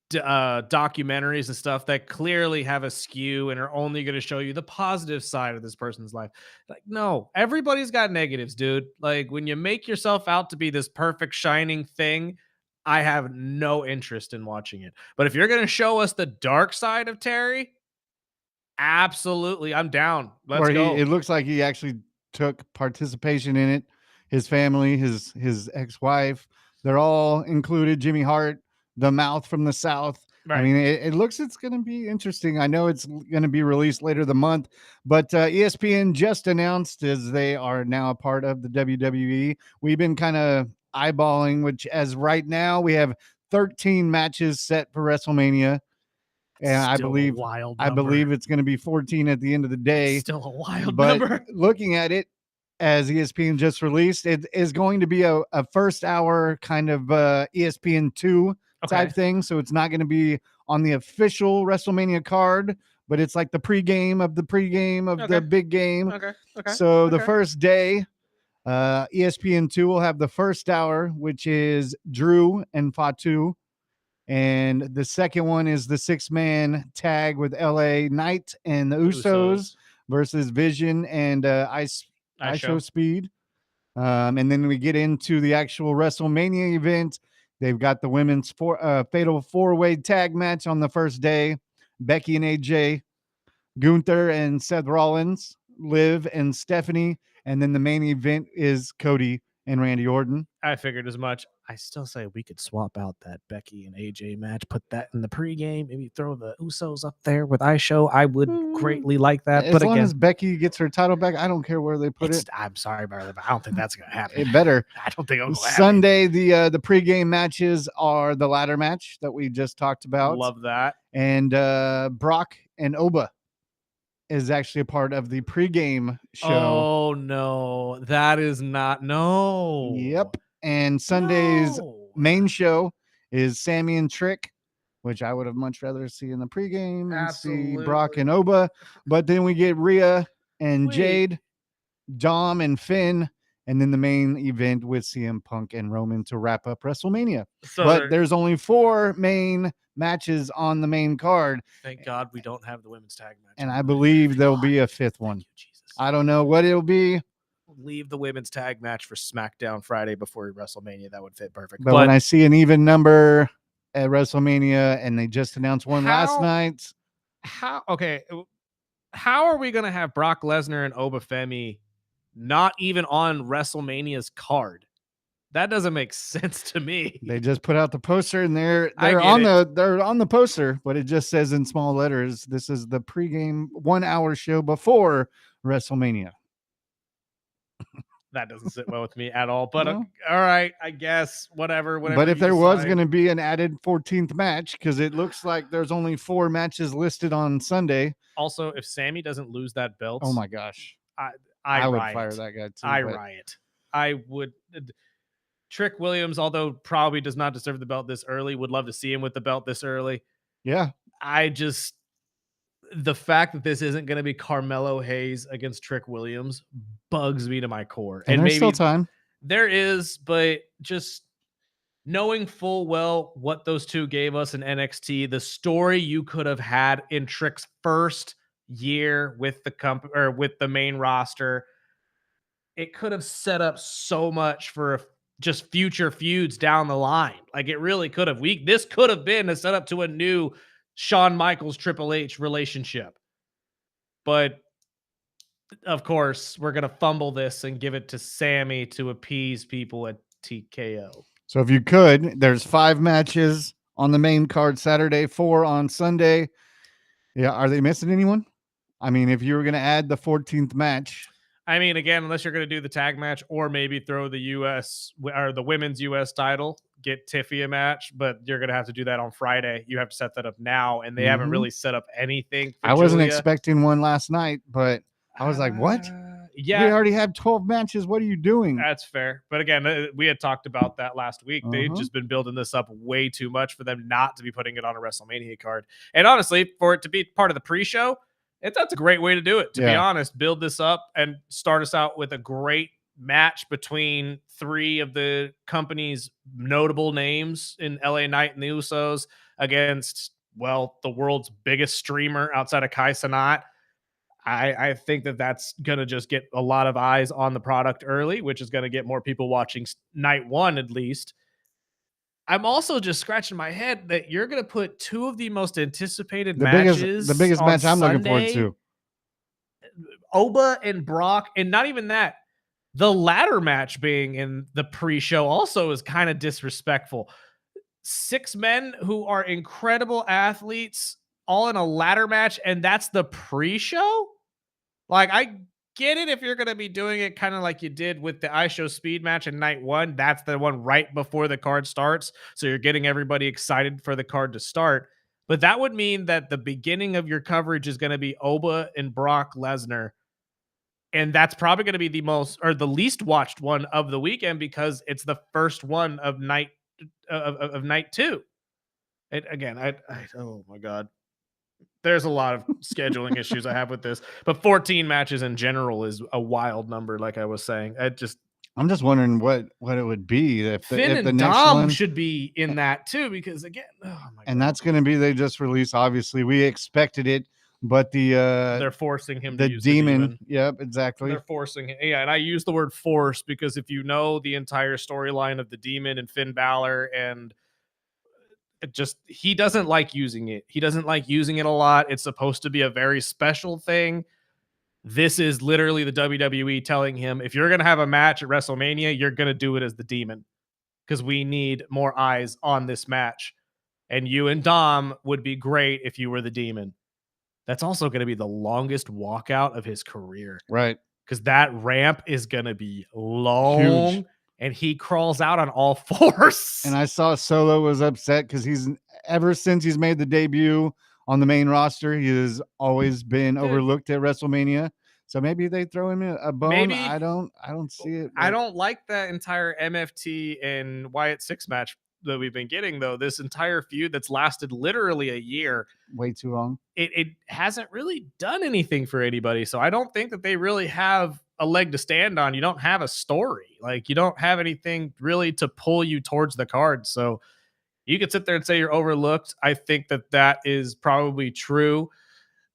documentaries and stuff that clearly have a skew and are only going to show you the positive side of this person's life. Like, no, everybody's got negatives, dude. Like, when you make yourself out to be this perfect shining thing, I have no interest in watching it. But if you're going to show us the dark side of Terry, absolutely, I'm down. Let's go. It looks like he actually took participation in it. His family, his ex-wife, they're all included. Jimmy Hart, the mouth from the South. Right. I mean, it looks it's going to be interesting. I know it's going to be released later the month, but ESPN just announced as they are now a part of the WWE. We've been kind of eyeballing, which as right now we have 13 matches set for WrestleMania. And I believe it's going to be 14 at the end of the day. Still a wild but number. Looking at it, as ESPN just released, it is going to be a first hour kind of ESPN 2 type thing. So it's not going to be on the official WrestleMania card, but it's like the pregame of the the big game. Okay. So the first day, ESPN 2 will have the first hour, which is Drew and Fatu. And the second one is the 6-man tag with LA Knight and the Usos versus Vision and ISO Speed. And then we get into the actual WrestleMania event. They've got the women's fatal 4-way tag match on the first day. Becky and AJ, Gunther and Seth Rollins, Liv and Stephanie. And then the main event is Cody and Randy Orton. I figured as much. I still say we could swap out that Becky and AJ match, put that in the pregame, maybe throw the Usos up there with ISO. I would greatly like that. As long as Becky gets her title back, I don't care where they put it. I'm sorry, Barley, but I don't think that's going to happen. It better. I don't think it'll go Sunday, the pregame matches are the ladder match that we just talked about. Love that. And Brock and Oba is actually a part of the pregame show. Oh, no. That is not. No. Yep. And Sunday's main show is Sammy and Trick, which I would have much rather see in the pregame and see Brock and Oba. But then we get Rhea and Jade, Dom and Finn, and then the main event with CM Punk and Roman to wrap up WrestleMania. But there's only 4 main matches on the main card. Thank God we don't have the women's tag match. And I believe there'll be a 5th one. I don't know what it'll be. Leave the women's tag match for SmackDown Friday before WrestleMania. That would fit perfect. But when I see an even number at WrestleMania and they just announced one last night. How are we going to have Brock Lesnar and Oba Femi not even on WrestleMania's card? That doesn't make sense to me. They just put out the poster and they're on the poster, but it just says in small letters, this is the pregame 1-hour show before WrestleMania. That doesn't sit well with me at all. But all right, I guess whatever. But if there was going to be an added 14th match, because it looks like there's only 4 matches listed on Sunday. Also, if Sammy doesn't lose that belt, oh my gosh, I would fire that guy too. Riot. I would. Trick Williams, although probably does not deserve the belt this early, would love to see him with the belt this early. Yeah, the fact that this isn't going to be Carmelo Hayes against Trick Williams bugs me to my core. And there's still time. There is, but just knowing full well what those two gave us in NXT, the story you could have had in Trick's first year with the company or with the main roster, it could have set up so much for just future feuds down the line. Like it really could have. This could have been a setup to a new Shawn Michaels Triple H relationship. But of course, we're going to fumble this and give it to Sammy to appease people at TKO. So if you could, there's 5 matches on the main card Saturday, 4 on Sunday. Yeah, are they missing anyone? I mean, if you were going to add the 14th match. I mean, again, unless you're going to do the tag match or maybe throw the U.S. or the women's U.S. title, get Tiffy a match, but you're going to have to do that on Friday. You have to set that up now, and they haven't really set up anything for I wasn't Julia. expecting one last night, but I was like, what? Yeah. We already have 12 matches. What are you doing? That's fair. But again, we had talked about that last week. They've just been building this up way too much for them not to be putting it on a WrestleMania card. And honestly, for it to be part of the pre-show, that's a great way to do it, to be honest. Build this up and start us out with a great match between three of the company's notable names in LA Knight and the Usos against, well, the world's biggest streamer outside of Kai Cenat. I think that's going to just get a lot of eyes on the product early, which is going to get more people watching night one at least. I'm also just scratching my head that you're going to put two of the most anticipated matches. The biggest match I'm looking forward to. Oba and Brock, and not even that. The ladder match being in the pre-show also is kind of disrespectful. 6 men who are incredible athletes all in a ladder match, and that's the pre-show? Like, I get it if you're going to be doing it kind of like you did with the iShow Speed match in night one. That's the one right before the card starts. So you're getting everybody excited for the card to start. But that would mean that the beginning of your coverage is going to be Oba and Brock Lesnar. And that's probably going to be the most or the least watched one of the weekend because it's the first one of night two. And again, oh my God. There's a lot of scheduling issues I have with this, but 14 matches in general is a wild number. Like I was saying, I'm just wondering what it would be if Finn if the and next Dom one should be in that too, because again, oh my and God. that's going to be, they just released. Obviously, we expected it, but they're forcing him to use demon. Yep, exactly. They're forcing it. Yeah, and I use the word force because if you know the entire storyline of the demon and Finn Balor and he doesn't like using it. He doesn't like using it a lot. It's supposed to be a very special thing. This is literally the WWE telling him, if you're going to have a match at WrestleMania, you're going to do it as the demon because we need more eyes on this match. And you and Dom would be great if you were the demon. That's also going to be the longest walkout of his career. Right. Because that ramp is going to be long. Huge. And he crawls out on all fours. And I saw Solo was upset because ever since he's made the debut on the main roster, he has always been overlooked at WrestleMania. So maybe they throw him a bone. Maybe. I don't see it. I don't like that entire MFT and Wyatt 6 match that we've been getting, though. This entire feud that's lasted literally a year. Way too long. It hasn't really done anything for anybody. So I don't think that they really have a leg to stand on. You don't have a story. Like, you don't have anything really to pull you towards the card. So you could sit there and say you're overlooked. I think that is probably true.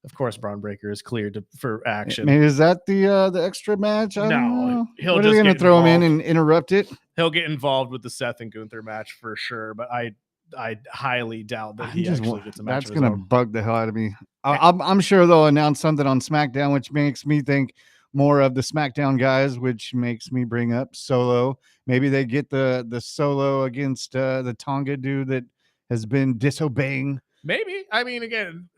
Of course, Braun Breaker is cleared for action. Maybe is that the extra match? I don't know. He'll what just are they going to throw involved. him in and interrupt it? He'll get involved with the Seth and Gunther match for sure, but I highly doubt that he actually gets a match. That's going to bug the hell out of me. I'm sure they'll announce something on SmackDown, which makes me think more of the SmackDown guys, which makes me bring up Solo. Maybe they get the Solo against the Tonga dude that has been disobeying. Maybe. I mean, again,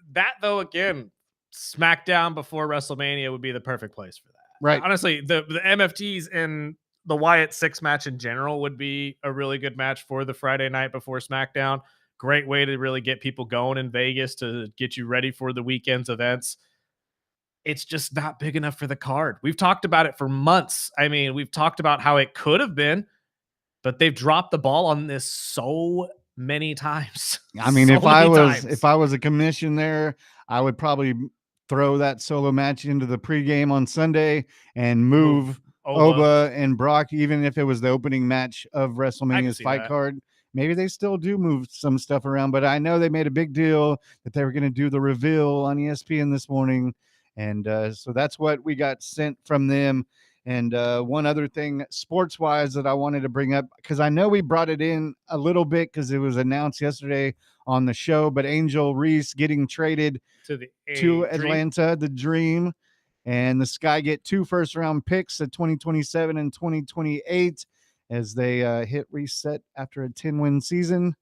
SmackDown before WrestleMania would be the perfect place for that. Right. Honestly, the MFTs and the Wyatt 6 match in general would be a really good match for the Friday night before SmackDown. Great way to really get people going in Vegas to get you ready for the weekend's events. It's just not big enough for the card. We've talked about it for months. I mean, we've talked about how it could have been, but they've dropped the ball on this so many times. I mean, if I was a commission there, I would probably throw that Solo match into the pregame on Sunday and move Oba and Brock, even if it was the opening match of WrestleMania's fight card. Maybe they still do move some stuff around, but I know they made a big deal that they were going to do the reveal on ESPN this morning. And so that's what we got sent from them. And one other thing sports-wise that I wanted to bring up, because I know we brought it in a little bit because it was announced yesterday on the show, but Angel Reese getting traded to Atlanta, the Dream, and the Sky get 2 first-round picks at 2027 and 2028 as they hit reset after a 10-win season.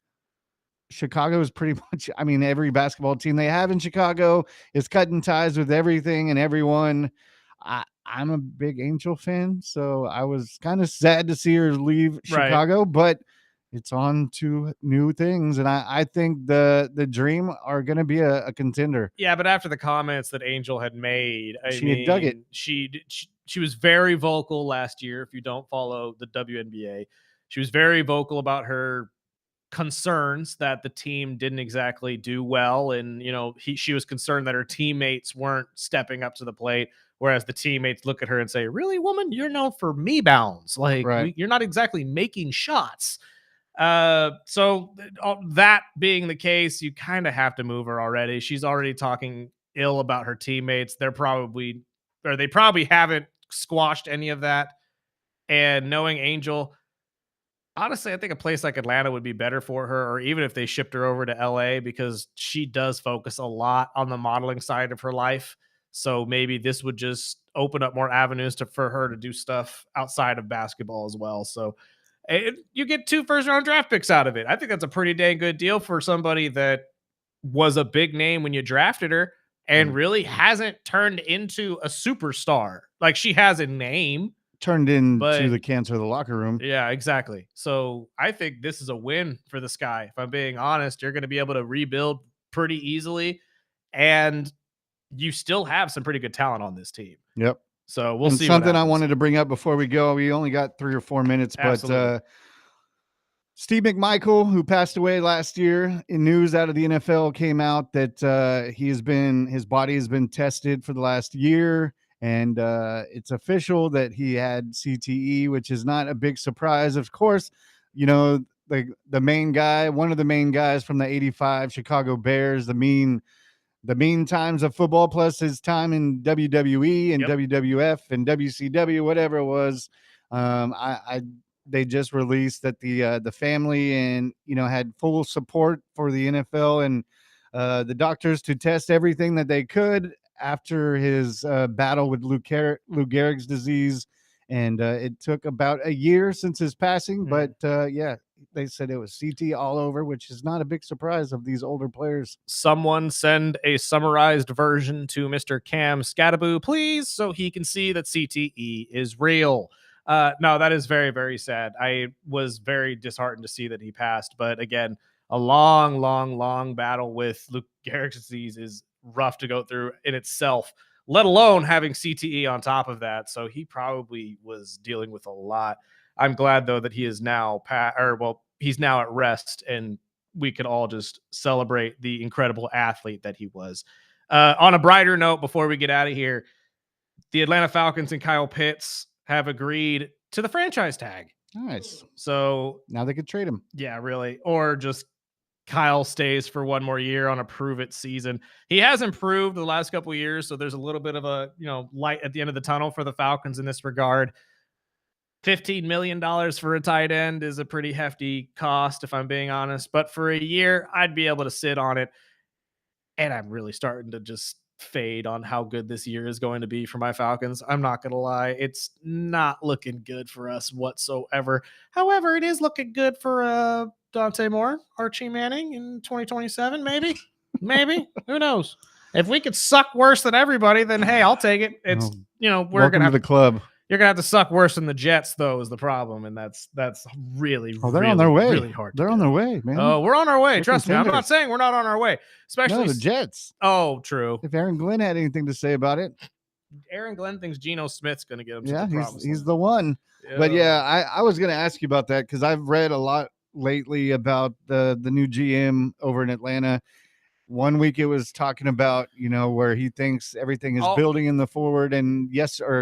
Chicago is pretty much, I mean, every basketball team they have in Chicago is cutting ties with everything and everyone. I'm a big Angel fan, so I was kind of sad to see her leave Right. Chicago, but it's on to new things, and I think the Dream are going to be a contender. Yeah, but after the comments that Angel had made, She had dug it. She was very vocal last year. If you don't follow the WNBA, she was very vocal about her concerns that the team didn't exactly do well, and she was concerned that her teammates weren't stepping up to the plate, whereas the teammates look at her and say, "Really, woman? You're known for me bounds. Like Right. you're not exactly making shots." So that being the case, you kind of have to move her already. She's already talking ill about her teammates. They probably haven't squashed any of that. And knowing Angel, honestly, I think a place like Atlanta would be better for her, or even if they shipped her over to LA, because she does focus a lot on the modeling side of her life. So maybe this would just open up more avenues for her to do stuff outside of basketball as well. So you get 2 first-round draft picks out of it. I think that's a pretty dang good deal for somebody that was a big name when you drafted her and really hasn't turned into a superstar. Like, she has a name. Turned into But- the cancer of the locker room. Yeah, exactly. So I think this is a win for the Sky. If I'm being honest, you're going to be able to rebuild pretty easily, and you still have some pretty good talent on this team. Yep. So we'll And see. what something I happens. wanted to bring up before we go. We only got 3 or 4 minutes, but Absolutely. Steve McMichael, who passed away last year, in news out of the NFL came out that his body has been tested for the last year, and it's official that he had CTE, which is not a big surprise. Of course, the main guy, one of the main guys from the '85 Chicago Bears, the mean times of football, plus his time in WWE and Yep. WWF and WCW, whatever it was. They just released that the family and had full support for the NFL and the doctors to test everything that they could after his battle with Lou Gehrig's disease, and it took about a year since his passing. But yeah, they said it was CT all over, which is not a big surprise of these older players. Someone send a summarized version to Mr. Cam Scattaboo, please, so he can see that CTE is real. No, that is very, very sad. I was very disheartened to see that he passed. But again, a long, long, long battle with Lou Gehrig's disease is rough to go through in itself, let alone having CTE on top of that. So he probably was dealing with a lot. I'm glad, though, that he is now he's now at rest, and we could all just celebrate the incredible athlete that he was. On a brighter note, before we get out of here, the Atlanta Falcons and Kyle Pitts have agreed to the franchise tag. Nice. So Now they could trade him. yeah, really. Or just Kyle stays for one more year on a prove it season. He has improved the last couple of years, so there's a little bit of a light at the end of the tunnel for the Falcons in this regard. $15 million for a tight end is a pretty hefty cost, if I'm being honest. But for a year, I'd be able to sit on it. And I'm really starting to just fade on how good this year is going to be for my Falcons. I'm not going to lie. It's not looking good for us whatsoever. However, it is looking good for Dante Moore, Archie Manning in 2027, maybe. Maybe. Who knows? If we could suck worse than everybody, then hey, I'll take it. It's, we're Welcome going to have the club. You're gonna have to suck worse than the Jets, though, is the problem, and that's really, Oh, they're really, on their way. really hard. They're on their way, man. Oh, we're on our way. They're Trust me. I'm not contenders. saying we're not on our way. Especially No, the Jets. Oh, true. If Aaron Glenn had anything to say about it, Aaron Glenn thinks Geno Smith's gonna get him. yeah, to the promised he's land. the one. But yeah, I was going to ask you about that because I've read a lot lately about the new GM over in Atlanta. One week it was talking about, where he thinks everything is building in the forward. And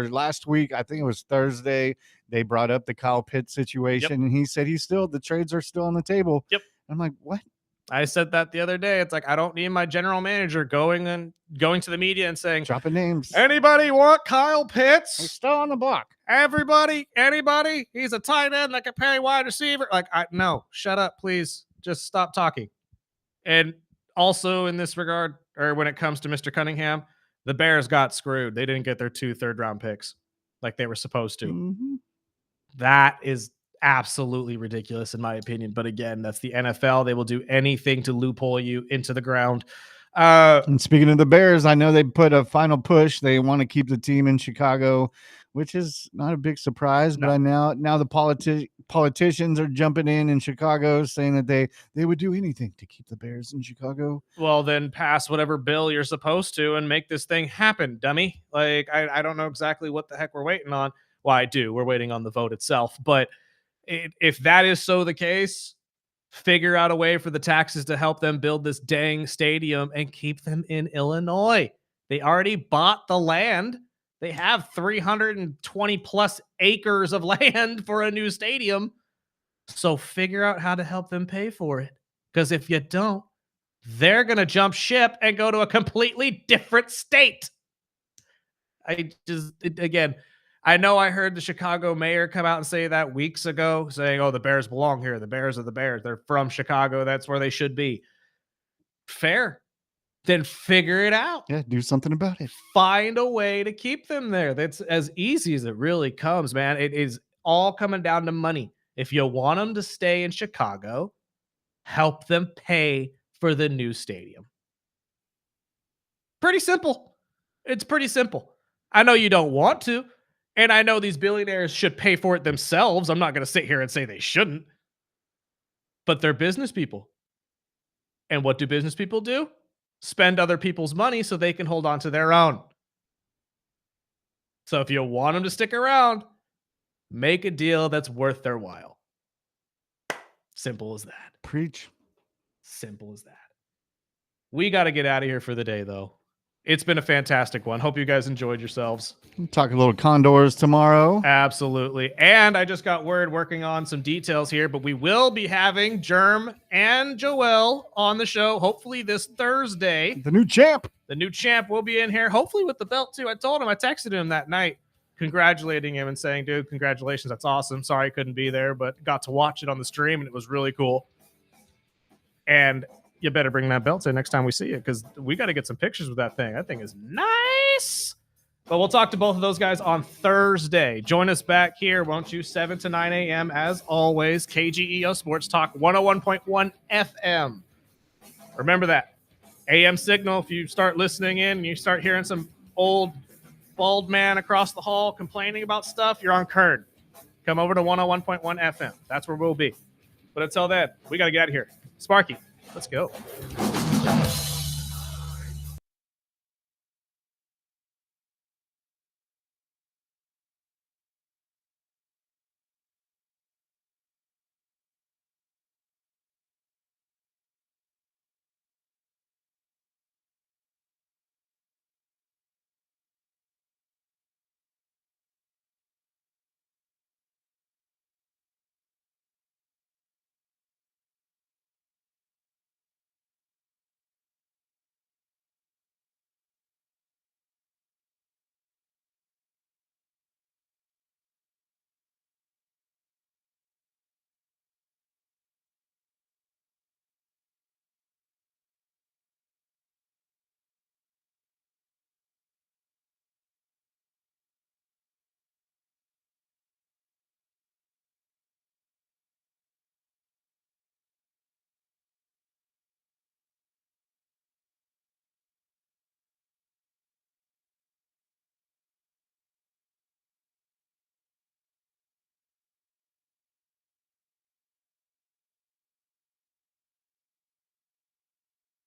last week, I think it was Thursday, they brought up the Kyle Pitts situation. And he said the trades are still on the table. Yep. I'm like, what? I said that the other day. It's like, I don't need my general manager going to the media and saying, Dropping names. anybody want Kyle Pitts? He's still on the block. Everybody, anybody? He's a tight end that can play wide receiver. Like, no, shut up, please. Just stop talking. And also in this regard, or when it comes to Mr. Cunningham, the Bears got screwed. They didn't get their 2 third-round picks like they were supposed to. Mm-hmm. That is absolutely ridiculous in my opinion. But again, that's the NFL. They will do anything to loophole you into the ground. And speaking of the Bears, I know they put a final push. They want to keep the team in Chicago, which is not a big surprise. No. But now the politicians are jumping in Chicago, saying that they would do anything to keep the Bears in Chicago. Well, then pass whatever bill you're supposed to and make this thing happen, dummy. Like, I don't know exactly what the heck we're waiting on. Well, I do. We're waiting on the vote itself. But if that is so the case, figure out a way for the taxes to help them build this dang stadium and keep them in Illinois. They already bought the land. They have 320 plus acres of land for a new stadium. So figure out how to help them pay for it. Because if you don't, they're going to jump ship and go to a completely different state. Again, I know I heard the Chicago mayor come out and say that weeks ago, saying, oh, the Bears belong here. The Bears are the Bears. They're from Chicago. That's where they should be. Fair. Then figure it out. Yeah, do something about it. Find a way to keep them there. That's as easy as it really comes, man. It is all coming down to money. If you want them to stay in Chicago, help them pay for the new stadium. Pretty simple. It's pretty simple. I know you don't want to, and I know these billionaires should pay for it themselves. I'm not going to sit here and say they shouldn't, but they're business people. And what do business people do? Spend other people's money so they can hold on to their own. So if you want them to stick around, make a deal that's worth their while. Simple as that. Preach. Simple as that. We got to get out of here for the day, though. It's been a fantastic one. Hope you guys enjoyed yourselves. We'll talk a little Condors tomorrow. Absolutely. And I just got word working on some details here, but we will be having Germ and Joel on the show, hopefully this Thursday. The new champ. The new champ will be in here, hopefully with the belt, too. I told him, I texted him that night, congratulating him and saying, dude, congratulations. That's awesome. Sorry I couldn't be there, but got to watch it on the stream, and it was really cool. And you better bring that belt in next time we see it, because we got to get some pictures with that thing. That thing is nice. But we'll talk to both of those guys on Thursday. Join us back here, won't you? 7 to 9 a.m. as always. KGEO Sports Talk 101.1 FM. Remember that. AM signal. If you start listening in and you start hearing some old bald man across the hall complaining about stuff, you're on Kern. Come over to 101.1 FM. That's where we'll be. But until then, we got to get out of here. Sparky, let's go.